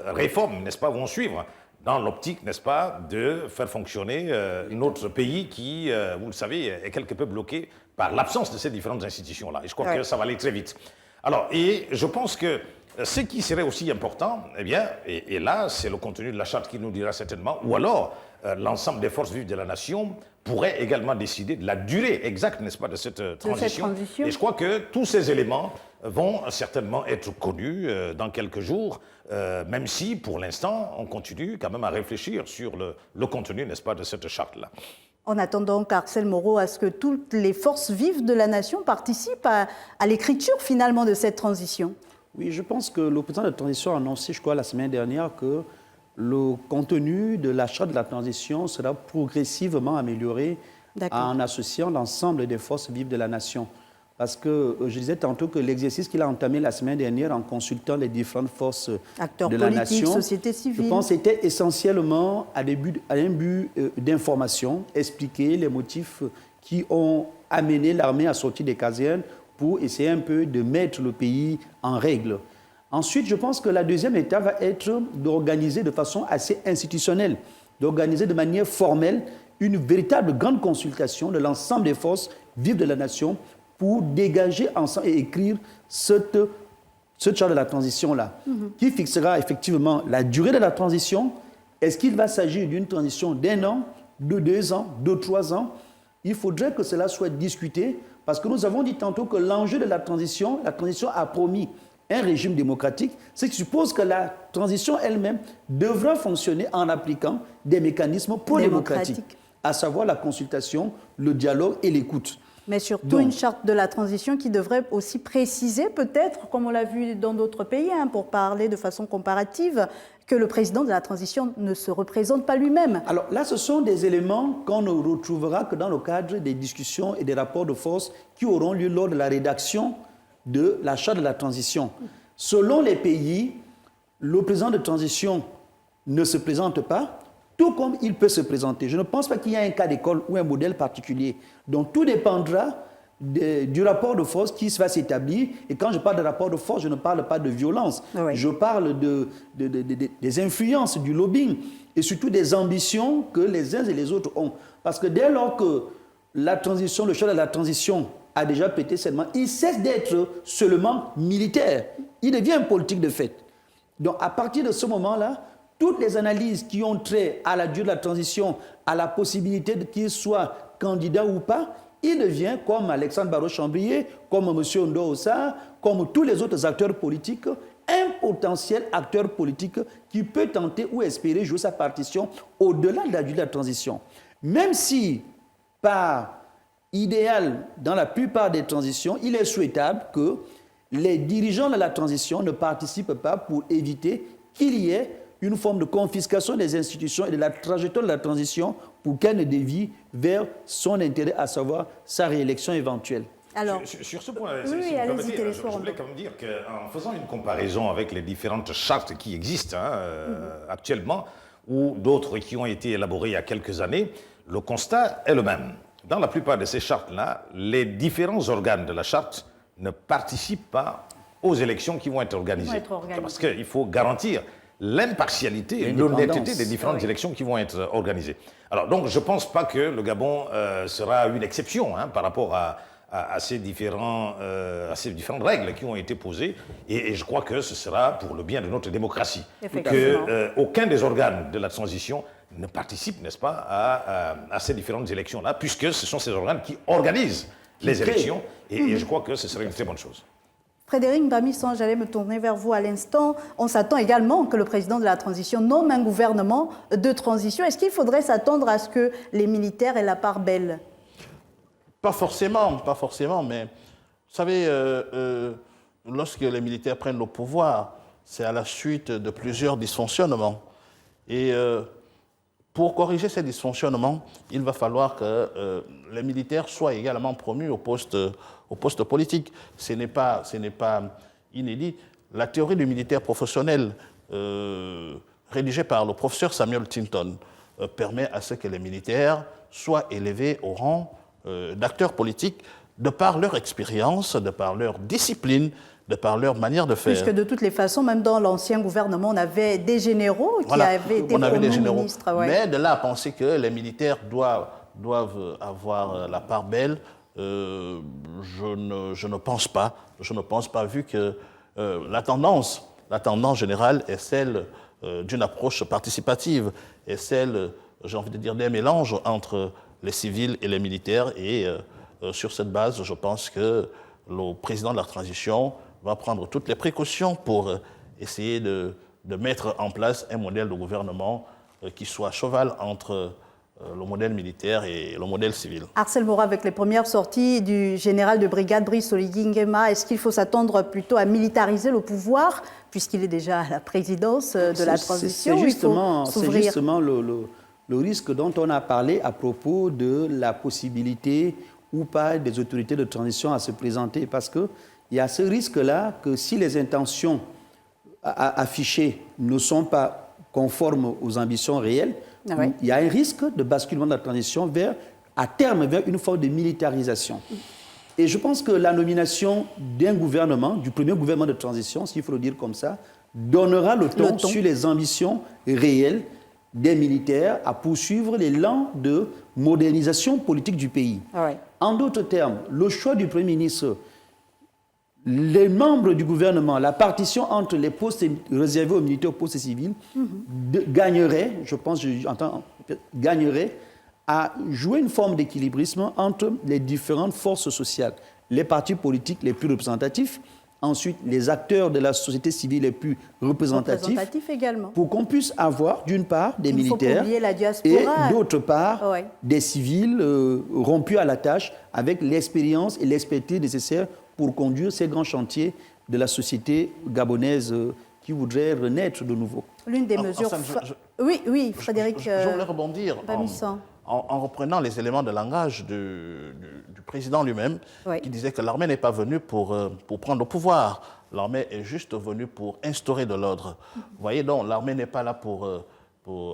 réformes, n'est-ce pas, vont suivre dans l'optique, n'est-ce pas, de faire fonctionner notre pays qui, vous le savez, est quelque peu bloqué par l'absence de ces différentes institutions-là. Et je crois que ça va aller très vite. Alors, et je pense que ce qui serait aussi important, eh bien, et là, c'est le contenu de la charte qui nous dira certainement, ou alors l'ensemble des forces vives de la nation pourrait également décider de la durée exacte, n'est-ce pas, de cette transition. Et je crois que tous ces éléments vont certainement être connus dans quelques jours, même si, pour l'instant, on continue quand même à réfléchir sur le contenu, n'est-ce pas, de cette charte-là. On attend donc, Arcel Moreau, à ce que toutes les forces vives de la nation participent à l'écriture finalement de cette transition. Oui, je pense que le président de la transition a annoncé, je crois, la semaine dernière que le contenu de la charte de la transition sera progressivement amélioré en associant l'ensemble des forces vives de la nation. Parce que je disais tantôt que l'exercice qu'il a entamé la semaine dernière en consultant les différentes forces de la nation, société civile, je pense était essentiellement à un but d'information, expliquer les motifs qui ont amené l'armée à sortir des casernes pour essayer un peu de mettre le pays en règle. Ensuite, je pense que la deuxième étape va être d'organiser de façon assez institutionnelle, d'organiser de manière formelle une véritable grande consultation de l'ensemble des forces vives de la nation pour dégager ensemble et écrire ce charte de la transition-là, qui fixera effectivement la durée de la transition. Est-ce qu'il va s'agir d'une transition d'1 an, de 2 ans, de 3 ans? Il faudrait que cela soit discuté, parce que nous avons dit tantôt que l'enjeu de la transition a promis un régime démocratique, ce qui suppose que la transition elle-même devra fonctionner en appliquant des mécanismes pro-démocratiques, à savoir la consultation, le dialogue et l'écoute. Mais surtout une charte de la transition qui devrait aussi préciser peut-être, comme on l'a vu dans d'autres pays, pour parler de façon comparative, que le président de la transition ne se représente pas lui-même. Alors là, ce sont des éléments qu'on ne retrouvera que dans le cadre des discussions et des rapports de force qui auront lieu lors de la rédaction de la charte de la transition. Selon les pays, le président de transition ne se présente pas, tout comme il peut se présenter. Je ne pense pas qu'il y ait un cas d'école ou un modèle particulier. Donc tout dépendra du rapport de force qui va s'établir. Et quand je parle de rapport de force, je ne parle pas de violence. Oui. Je parle des influences, du lobbying et surtout des ambitions que les uns et les autres ont. Parce que dès lors que la transition, le choix de la transition a déjà pété seulement, il cesse d'être seulement militaire. Il devient politique de fait. Donc à partir de ce moment-là, toutes les analyses qui ont trait à la durée de la transition, à la possibilité qu'il soit candidat ou pas, il devient, comme Alexandre Barrot-Chambrier, comme M. Ondo Ossa, comme tous les autres acteurs politiques, un potentiel acteur politique qui peut tenter ou espérer jouer sa partition au-delà de la durée de la transition. Même si, par idéal, dans la plupart des transitions, il est souhaitable que les dirigeants de la transition ne participent pas pour éviter qu'il y ait une forme de confiscation des institutions et de la trajectoire de la transition pour qu'elle ne dévie vers son intérêt, à savoir sa réélection éventuelle. Alors, sur ce point, je voulais quand même dire qu'en faisant une comparaison avec les différentes chartes qui existent actuellement, ou d'autres qui ont été élaborées il y a quelques années, le constat est le même. Dans la plupart de ces chartes-là, les différents organes de la charte ne participent pas aux élections qui vont être organisées. Parce qu'il faut garantir l'impartialité et l'honnêteté des différentes élections qui vont être organisées. Alors, donc, je ne pense pas que le Gabon sera une exception par rapport à ces différentes règles qui ont été posées. Et je crois que ce sera pour le bien de notre démocratie. Qu'aucun des organes de la transition ne participe, n'est-ce pas, à ces différentes élections-là, puisque ce sont ces organes qui organisent les élections. Et je crois que ce serait une très bonne chose. Frédéric Bamisson, j'allais me tourner vers vous à l'instant. On s'attend également que le président de la transition nomme un gouvernement de transition. Est-ce qu'il faudrait s'attendre à ce que les militaires aient la part belle? Pas forcément, mais vous savez, lorsque les militaires prennent le pouvoir, c'est à la suite de plusieurs dysfonctionnements. Et pour corriger ces dysfonctionnements, il va falloir que les militaires soient également promus au poste politique. Ce n'est pas inédit. La théorie du militaire professionnel, rédigée par le professeur Samuel Tinton, permet à ce que les militaires soient élevés au rang d'acteurs politiques de par leur expérience, de par leur discipline, de par leur manière de faire. Puisque de toutes les façons, même dans l'ancien gouvernement, on avait des généraux qui avaient été promus ministres. Ouais. Mais de là à penser que les militaires doivent avoir la part belle, je ne pense pas. Je ne pense pas, vu que la tendance générale est celle d'une approche participative, est celle, j'ai envie de dire, des mélanges entre les civils et les militaires. Et sur cette base, je pense que le président de la transition va prendre toutes les précautions pour essayer de mettre en place un modèle de gouvernement qui soit à cheval entre le modèle militaire et le modèle civil. Arcel Mora, avec les premières sorties du général de brigade Brice Oligui Nguema, est-ce qu'il faut s'attendre plutôt à militariser le pouvoir, puisqu'il est déjà à la présidence de la transition? C'est justement le risque dont on a parlé à propos de la possibilité ou pas des autorités de transition à se présenter, parce qu'il y a ce risque-là que si les intentions affichées ne sont pas conformes aux ambitions réelles, il y a un risque de basculement de la transition à terme vers une forme de militarisation. Et je pense que la nomination d'un gouvernement, du premier gouvernement de transition, s'il faut le dire comme ça, donnera le ton sur les ambitions réelles des militaires à poursuivre l'élan de modernisation politique du pays. En d'autres termes, le choix du Premier ministre, les membres du gouvernement, la partition entre les postes réservés aux militaires et aux postes civils gagnerait, je pense, gagnerait à jouer une forme d'équilibrisme entre les différentes forces sociales, les partis politiques les plus représentatifs, ensuite les acteurs de la société civile les plus représentatifs également. Pour qu'on puisse avoir d'une part des militaires et d'autre part des civils rompus à la tâche avec l'expérience et l'expertise nécessaires pour conduire ces grands chantiers de la société gabonaise qui voudrait renaître de nouveau. L'une des mesures... Oui, Frédéric... Je voulais rebondir en reprenant les éléments de langage du président lui-même, qui disait que l'armée n'est pas venue pour prendre le pouvoir. L'armée est juste venue pour instaurer de l'ordre. Vous voyez, donc, l'armée n'est pas là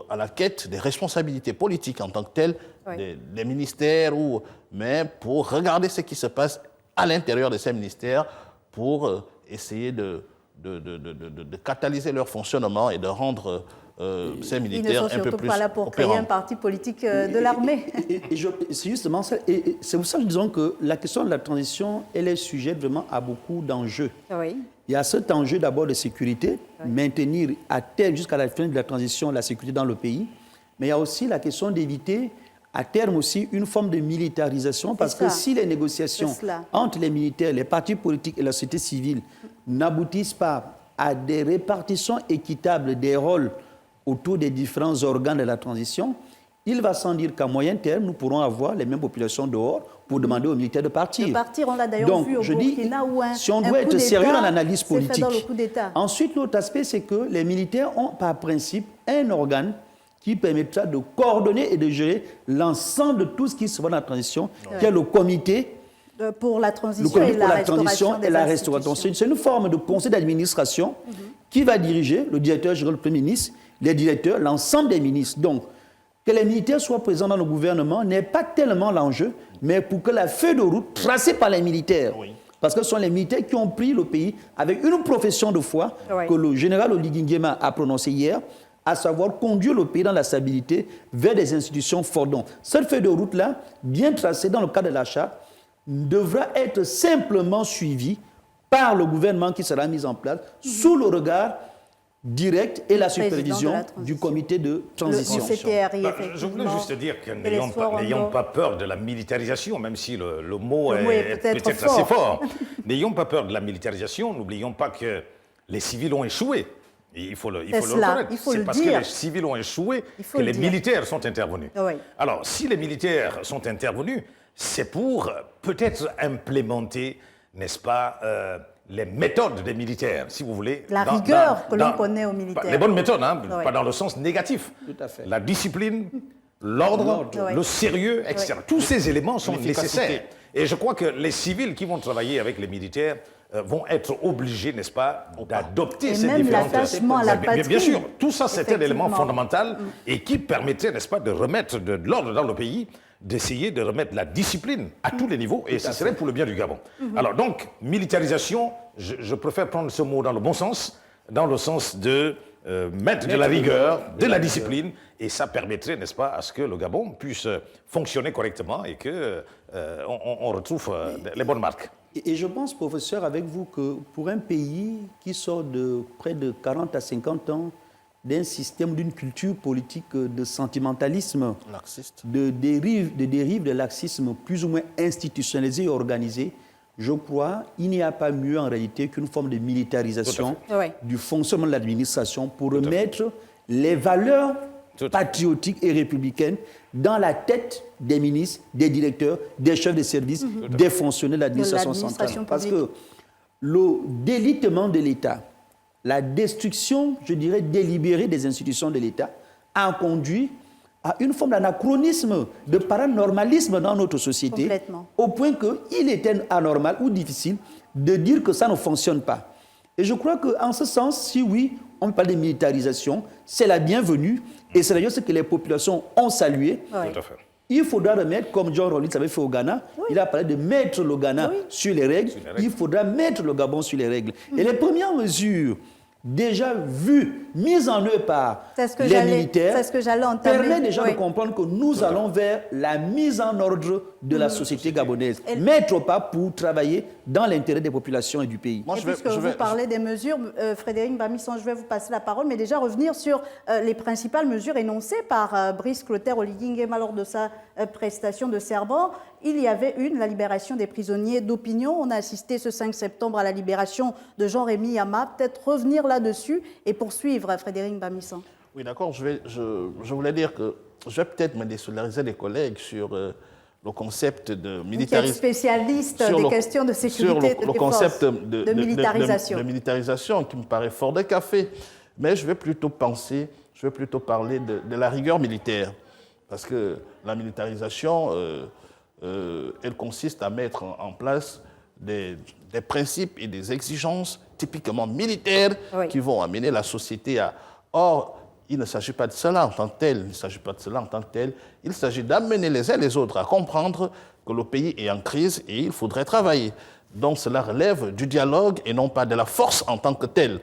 à la quête des responsabilités politiques en tant que telles, des ministères, mais pour regarder ce qui se passe à l'intérieur de ces ministères pour essayer de catalyser leur fonctionnement et de rendre ces militaires un peu plus... Ils ne sont surtout pas là pour créer un parti politique de l'armée. C'est justement ça. Et c'est pour ça que nous disons que la question de la transition, elle est sujette vraiment à beaucoup d'enjeux. Il y a cet enjeu d'abord de sécurité, maintenir à terme jusqu'à la fin de la transition la sécurité dans le pays. Mais il y a aussi la question d'éviter à terme aussi une forme de militarisation, parce que si les négociations entre les militaires, les partis politiques et la société civile n'aboutissent pas à des répartitions équitables des rôles autour des différents organes de la transition, il va sans dire qu'à moyen terme, nous pourrons avoir les mêmes populations dehors pour demander aux militaires de partir. On l'a d'ailleurs vu au Burkina où si on doit être sérieux dans l'analyse politique. Ensuite, l'autre aspect, c'est que les militaires ont par principe un organe qui permettra de coordonner et de gérer l'ensemble de tout ce qui se voit dans la transition, qui est le comité pour la transition et la restauration. C'est une forme de conseil d'administration qui va diriger le directeur général, le Premier ministre, les directeurs, l'ensemble des ministres. Donc, que les militaires soient présents dans le gouvernement n'est pas tellement l'enjeu, mais pour que la feuille de route tracée par les militaires, parce que ce sont les militaires qui ont pris le pays avec une profession de foi que le général Oligui Nguema a prononcée hier, à savoir conduire le pays dans la stabilité vers des institutions fortes. Donc, cette feuille de route-là, bien tracée dans le cadre de l'achat, devra être simplement suivie par le gouvernement qui sera mis en place sous le regard direct et la supervision du comité de transition. Je voulais juste dire que n'ayons pas peur de la militarisation, même si le mot est peut-être assez fort. N'ayons pas peur de la militarisation, n'oublions pas que les civils ont échoué. Il faut le reconnaître. C'est parce que les civils ont échoué que les militaires sont intervenus. Alors, si les militaires sont intervenus, c'est pour peut-être implémenter, n'est-ce pas, les méthodes des militaires, si vous voulez. La rigueur que l'on connaît aux militaires. Les bonnes méthodes, hein, Oui. pas dans le sens négatif. Tout à fait. La discipline, l'ordre, Oui. le sérieux, etc. Tous ces éléments sont L'efficacité. nécessaires. Et je crois que les civils qui vont travailler avec les militaires vont être obligés, n'est-ce pas, d'adopter Et ces même différentes... l'attachement à la Bien patrie. sûr, tout ça, c'est un élément Effectivement. fondamental et qui permettrait, n'est-ce pas, de remettre de l'ordre dans le pays, d'essayer de remettre la discipline à tous les niveaux, et ce serait pour le bien du Gabon. Alors donc, militarisation, je préfère prendre ce mot dans le bon sens, dans le sens de mettre de la rigueur, de la discipline, et ça permettrait, n'est-ce pas, à ce que le Gabon puisse fonctionner correctement et que on retrouve les bonnes marques. Et je pense, professeur, avec vous, que pour un pays qui sort de près de 40 à 50 ans d'un système, d'une culture politique de sentimentalisme, Laxiste. de dérive de laxisme plus ou moins institutionnalisé et organisé, je crois qu'il n'y a pas mieux en réalité qu'une forme de militarisation Tout à fait. du fonctionnement de l'administration pour remettre les valeurs Tout à fait. patriotiques et républicaines dans la tête des ministres, des directeurs, des chefs de service, des fonctionnaires de l'administration centrale. l'administration Parce publique. que le délitement de l'État, la destruction, je dirais, délibérée des institutions de l'État a conduit à une forme d'anachronisme, de paranormalisme dans notre société, Complètement. au point qu'il était anormal ou difficile de dire que ça ne fonctionne pas. Et je crois qu'en ce sens, si oui, on parle de militarisation, c'est la bienvenue, et c'est d'ailleurs ce que les populations ont salué. Oui. Tout à fait. Il faudra remettre, comme John Rawlings avait fait au Ghana, il a parlé de mettre le Ghana sur les règles, il faudra mettre le Gabon sur les règles. Et les premières mesures déjà vues, mises en œuvre par C'est ce que les j'allais- militaires, c'est ce que j'allais entamer. permettent déjà Oui. de comprendre que nous allons vers la mise en ordre de la société gabonaise. Et- Mettre au pas pour travailler dans l'intérêt des populations et du pays. Moi, Et puisque vous parlez des mesures, Frédéric Bamisson, je vais vous passer la parole, mais déjà revenir sur les principales mesures énoncées par Brice Clotaire Oligui-Nguema lors de sa prestation de serment. Il y avait la libération des prisonniers d'opinion. On a assisté ce 5 septembre à la libération de Jean-Rémy Yama. Peut-être revenir là-dessus et poursuivre, Frédéric Bamisson. Oui, d'accord. Je voulais dire que je vais peut-être me désolidariser des collègues sur le concept de Vous qui êtes militarisation. spécialiste Sur des le- questions de sur sécurité le et des concept forces, de militarisation. de militarisation qui me paraît fort de café. Mais je vais plutôt parler de la rigueur militaire. Parce que la militarisation, elle consiste à mettre en place des principes et des exigences typiquement militaires Oui. qui vont amener la société à... Or, il ne s'agit pas de cela en tant que tel, il s'agit d'amener les uns les autres à comprendre que le pays est en crise et il faudrait travailler. Donc cela relève du dialogue et non pas de la force en tant que telle.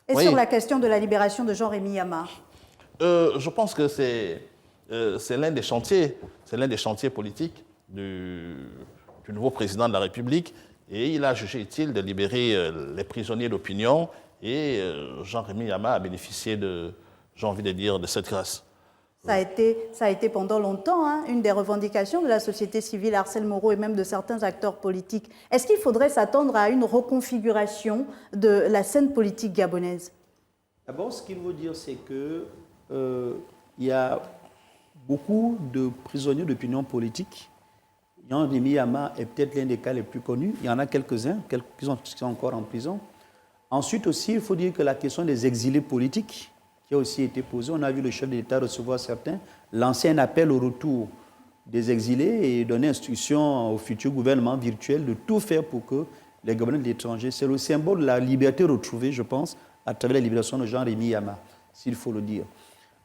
Et Oui. sur la question de la libération de Jean-Rémy Yama. Je pense que c'est l'un des chantiers politiques du nouveau président de la République et il a jugé utile de libérer les prisonniers d'opinion et Jean-Rémy Yama a bénéficié de, j'ai envie de dire, de cette grâce. Ça a été pendant longtemps une des revendications de la société civile, Arcel Moreau et même de certains acteurs politiques. Est-ce qu'il faudrait s'attendre à une reconfiguration de la scène politique gabonaise? D'abord, ce qu'il faut dire, c'est que il y a beaucoup de prisonniers d'opinion politique. Jean-Rémy Yama est peut-être l'un des cas les plus connus. Il y en a quelques-uns qui sont encore en prison. Ensuite aussi, il faut dire que la question des exilés politiques qui a aussi été posée, on a vu le chef de l'État recevoir certains, lancer un appel au retour des exilés et donner instruction au futur gouvernement virtuel de tout faire pour que les Gabonais de l'étranger, c'est le symbole de la liberté retrouvée, je pense, à travers la libération de Jean-Rémy Yama, s'il faut le dire.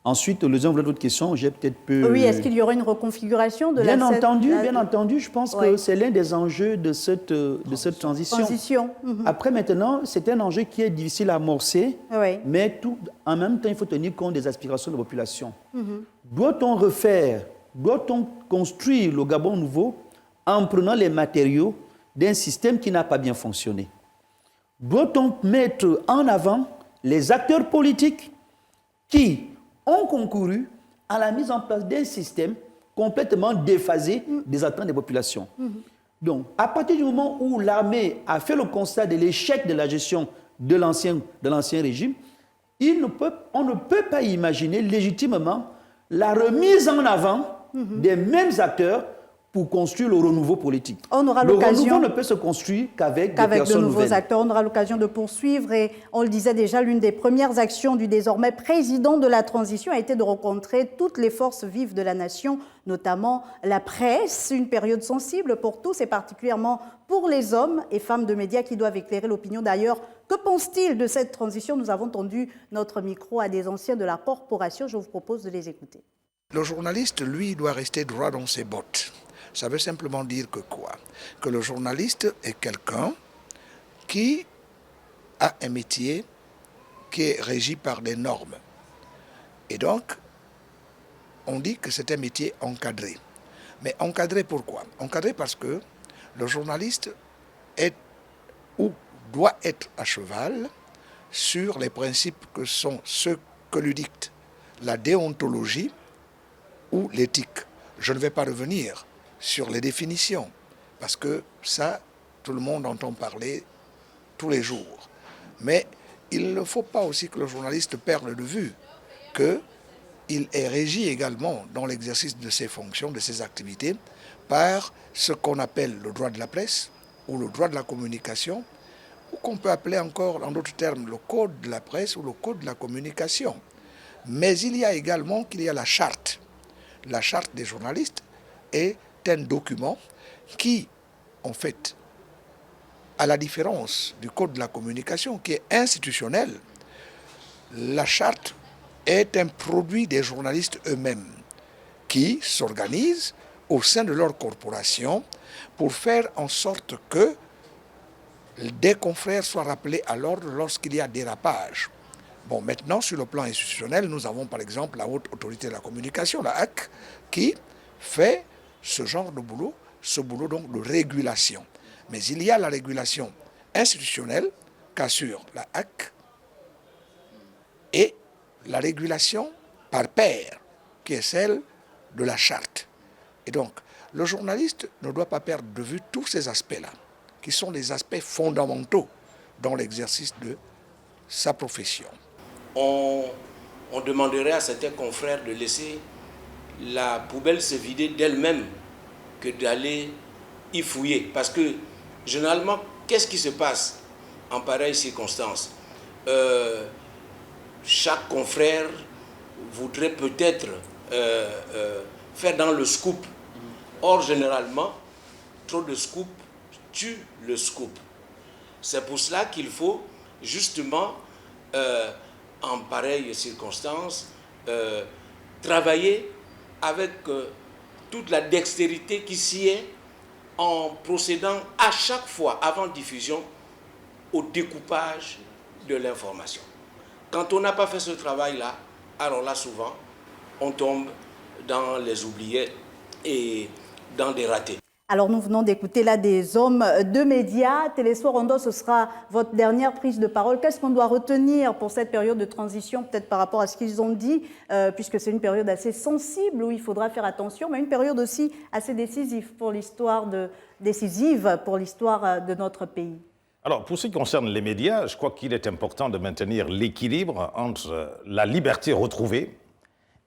Ensuite, le deuxième votre question, j'ai peut-être peu... Oui, est-ce qu'il y aurait une reconfiguration de la scène? Bien entendu, je pense que c'est l'un des enjeux de cette transition. Après, maintenant, c'est un enjeu qui est difficile à amorcer, Oui. mais en même temps, il faut tenir compte des aspirations de la population. Doit-on refaire, doit-on construire le Gabon nouveau en prenant les matériaux d'un système qui n'a pas bien fonctionné? Doit-on mettre en avant les acteurs politiques qui ont concouru à la mise en place d'un système complètement déphasé des attentes des populations? Donc, à partir du moment où l'armée a fait le constat de l'échec de la gestion de l'ancien régime, on ne peut pas imaginer légitimement la remise en avant des mêmes acteurs pour construire le renouveau politique. On aura le l'occasion... renouveau ne peut se construire qu'avec des personnes de nouveaux nouvelles. acteurs. On aura l'occasion de poursuivre et on le disait déjà, l'une des premières actions du désormais président de la transition a été de rencontrer toutes les forces vives de la nation, notamment la presse, une période sensible pour tous et particulièrement pour les hommes et femmes de médias qui doivent éclairer l'opinion. D'ailleurs, que pense-t-il de cette transition? Nous avons tendu notre micro à des anciens de la corporation. Je vous propose de les écouter. Le journaliste, lui, doit rester droit dans ses bottes. Ça veut simplement dire que quoi? Que le journaliste est quelqu'un qui a un métier qui est régi par des normes. Et donc, on dit que c'est un métier encadré. Mais encadré pourquoi? Encadré parce que le journaliste est ou doit être à cheval sur les principes que sont ceux que lui dicte la déontologie ou l'éthique. Je ne vais pas revenir sur les définitions, parce que ça, tout le monde entend parler tous les jours. Mais il ne faut pas aussi que le journaliste perde de vue qu'il est régi également dans l'exercice de ses fonctions, de ses activités, par ce qu'on appelle le droit de la presse ou le droit de la communication, ou qu'on peut appeler encore, en d'autres termes, le code de la presse ou le code de la communication. Mais il y a également qu'il y a la charte. La charte des journalistes est un document qui, en fait, à la différence du code de la communication qui est institutionnel, la charte est un produit des journalistes eux-mêmes qui s'organisent au sein de leur corporation pour faire en sorte que des confrères soient rappelés à l'ordre lorsqu'il y a dérapage. Bon, maintenant, sur le plan institutionnel, nous avons par exemple la Haute Autorité de la Communication, la HAC, qui fait ce genre de boulot, ce boulot donc de régulation. Mais il y a la régulation institutionnelle qu'assure la HAC et la régulation par pair, qui est celle de la charte. Et donc, le journaliste ne doit pas perdre de vue tous ces aspects-là, qui sont les aspects fondamentaux dans l'exercice de sa profession. On demanderait à certains confrères de laisser la poubelle se vider d'elle-même que d'aller y fouiller. Parce que, généralement, qu'est-ce qui se passe en pareille circonstance? Chaque confrère voudrait peut-être faire dans le scoop. Or, généralement, trop de scoop tue le scoop. C'est pour cela qu'il faut, justement, en pareille circonstance, travailler avec toute la dextérité qui s'y est en procédant à chaque fois, avant diffusion, au découpage de l'information. Quand on n'a pas fait ce travail-là, alors là, souvent, on tombe dans les oubliettes et dans des ratés. Alors nous venons d'écouter là des hommes de médias. Télésoir Rondo, ce sera votre dernière prise de parole. Qu'est-ce qu'on doit retenir pour cette période de transition, peut-être par rapport à ce qu'ils ont dit, puisque c'est une période assez sensible où il faudra faire attention, mais une période aussi assez décisive pour l'histoire de notre pays. Alors, pour ce qui concerne les médias, je crois qu'il est important de maintenir l'équilibre entre la liberté retrouvée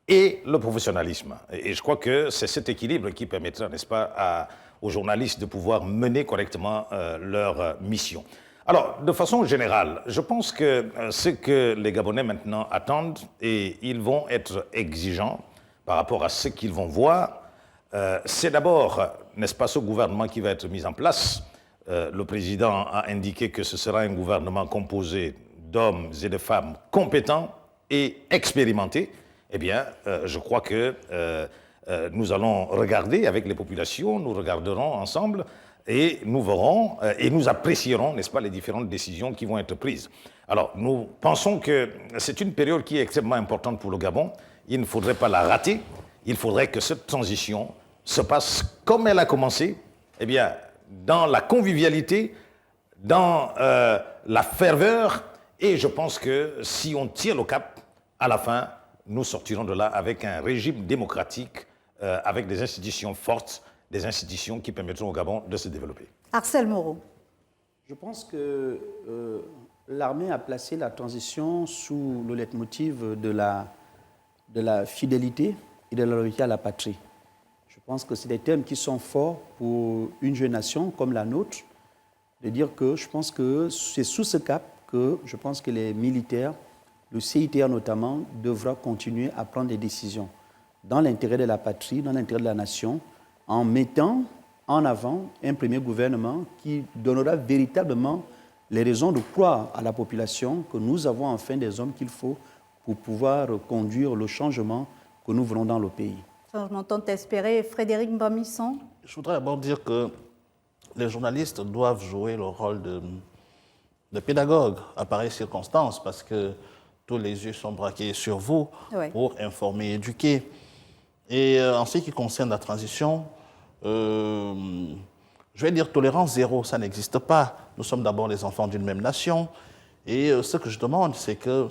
et le professionnalisme. Et je crois que c'est cet équilibre qui permettra, n'est-ce pas, aux journalistes de pouvoir mener correctement leur mission. Alors, de façon générale, je pense que ce que les Gabonais maintenant attendent, et ils vont être exigeants par rapport à ce qu'ils vont voir, c'est d'abord, n'est-ce pas, ce gouvernement qui va être mis en place. Le président a indiqué que ce sera un gouvernement composé d'hommes et de femmes compétents et expérimentés. Eh bien, je crois que nous allons regarder avec les populations, nous regarderons ensemble et nous verrons et nous apprécierons, n'est-ce pas, les différentes décisions qui vont être prises. Alors, nous pensons que c'est une période qui est extrêmement importante pour le Gabon. Il ne faudrait pas la rater. Il faudrait que cette transition se passe comme elle a commencé, eh bien, dans la convivialité, dans la ferveur. Et je pense que si on tire le cap, à la fin, nous sortirons de là avec un régime démocratique, avec des institutions fortes, des institutions qui permettront au Gabon de se développer. Arcel Moreau. Je pense que l'armée a placé la transition sous le leitmotiv de la fidélité et de la loyauté à la patrie. Je pense que c'est des thèmes qui sont forts pour une jeune nation comme la nôtre, de dire que je pense que c'est sous ce cap que je pense que les militaires, le CITR notamment, devra continuer à prendre des décisions dans l'intérêt de la patrie, dans l'intérêt de la nation, en mettant en avant un premier gouvernement qui donnera véritablement les raisons de croire à la population que nous avons enfin des hommes qu'il faut pour pouvoir conduire le changement que nous voulons dans le pays. Changement tant espéré. Frédéric Mbamisson. Je voudrais d'abord dire que les journalistes doivent jouer le rôle de pédagogue à pareille circonstance parce que tous les yeux sont braqués sur vous pour informer et éduquer. Et en ce qui concerne la transition, je vais dire tolérance zéro, ça n'existe pas. Nous sommes d'abord les enfants d'une même nation. Et ce que je demande, c'est que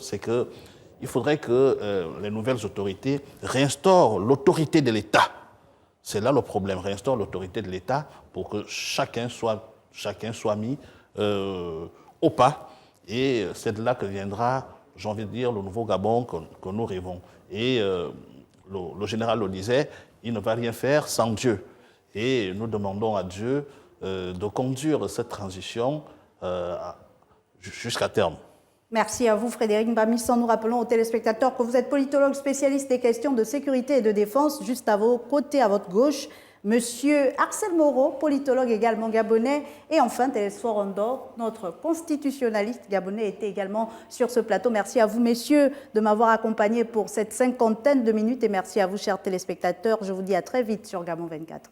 il faudrait que les nouvelles autorités réinstaurent l'autorité de l'État. C'est là le problème, réinstaure l'autorité de l'État pour que chacun soit mis au pas. Et c'est de là que viendra, j'ai envie de dire, le nouveau Gabon que nous rêvons. Et le général le disait, il ne va rien faire sans Dieu. Et nous demandons à Dieu de conduire cette transition jusqu'à terme. Merci à vous, Frédéric Mbamisson. Nous rappelons aux téléspectateurs que vous êtes politologue spécialiste des questions de sécurité et de défense. Juste à vos côtés, à votre gauche, Monsieur Arcel Moreau, politologue également gabonais. Et enfin, Télésphore Ondor, notre constitutionnaliste gabonais, était également sur ce plateau. Merci à vous, messieurs, de m'avoir accompagné pour cette 50aine de minutes. Et merci à vous, chers téléspectateurs. Je vous dis à très vite sur Gabon 24.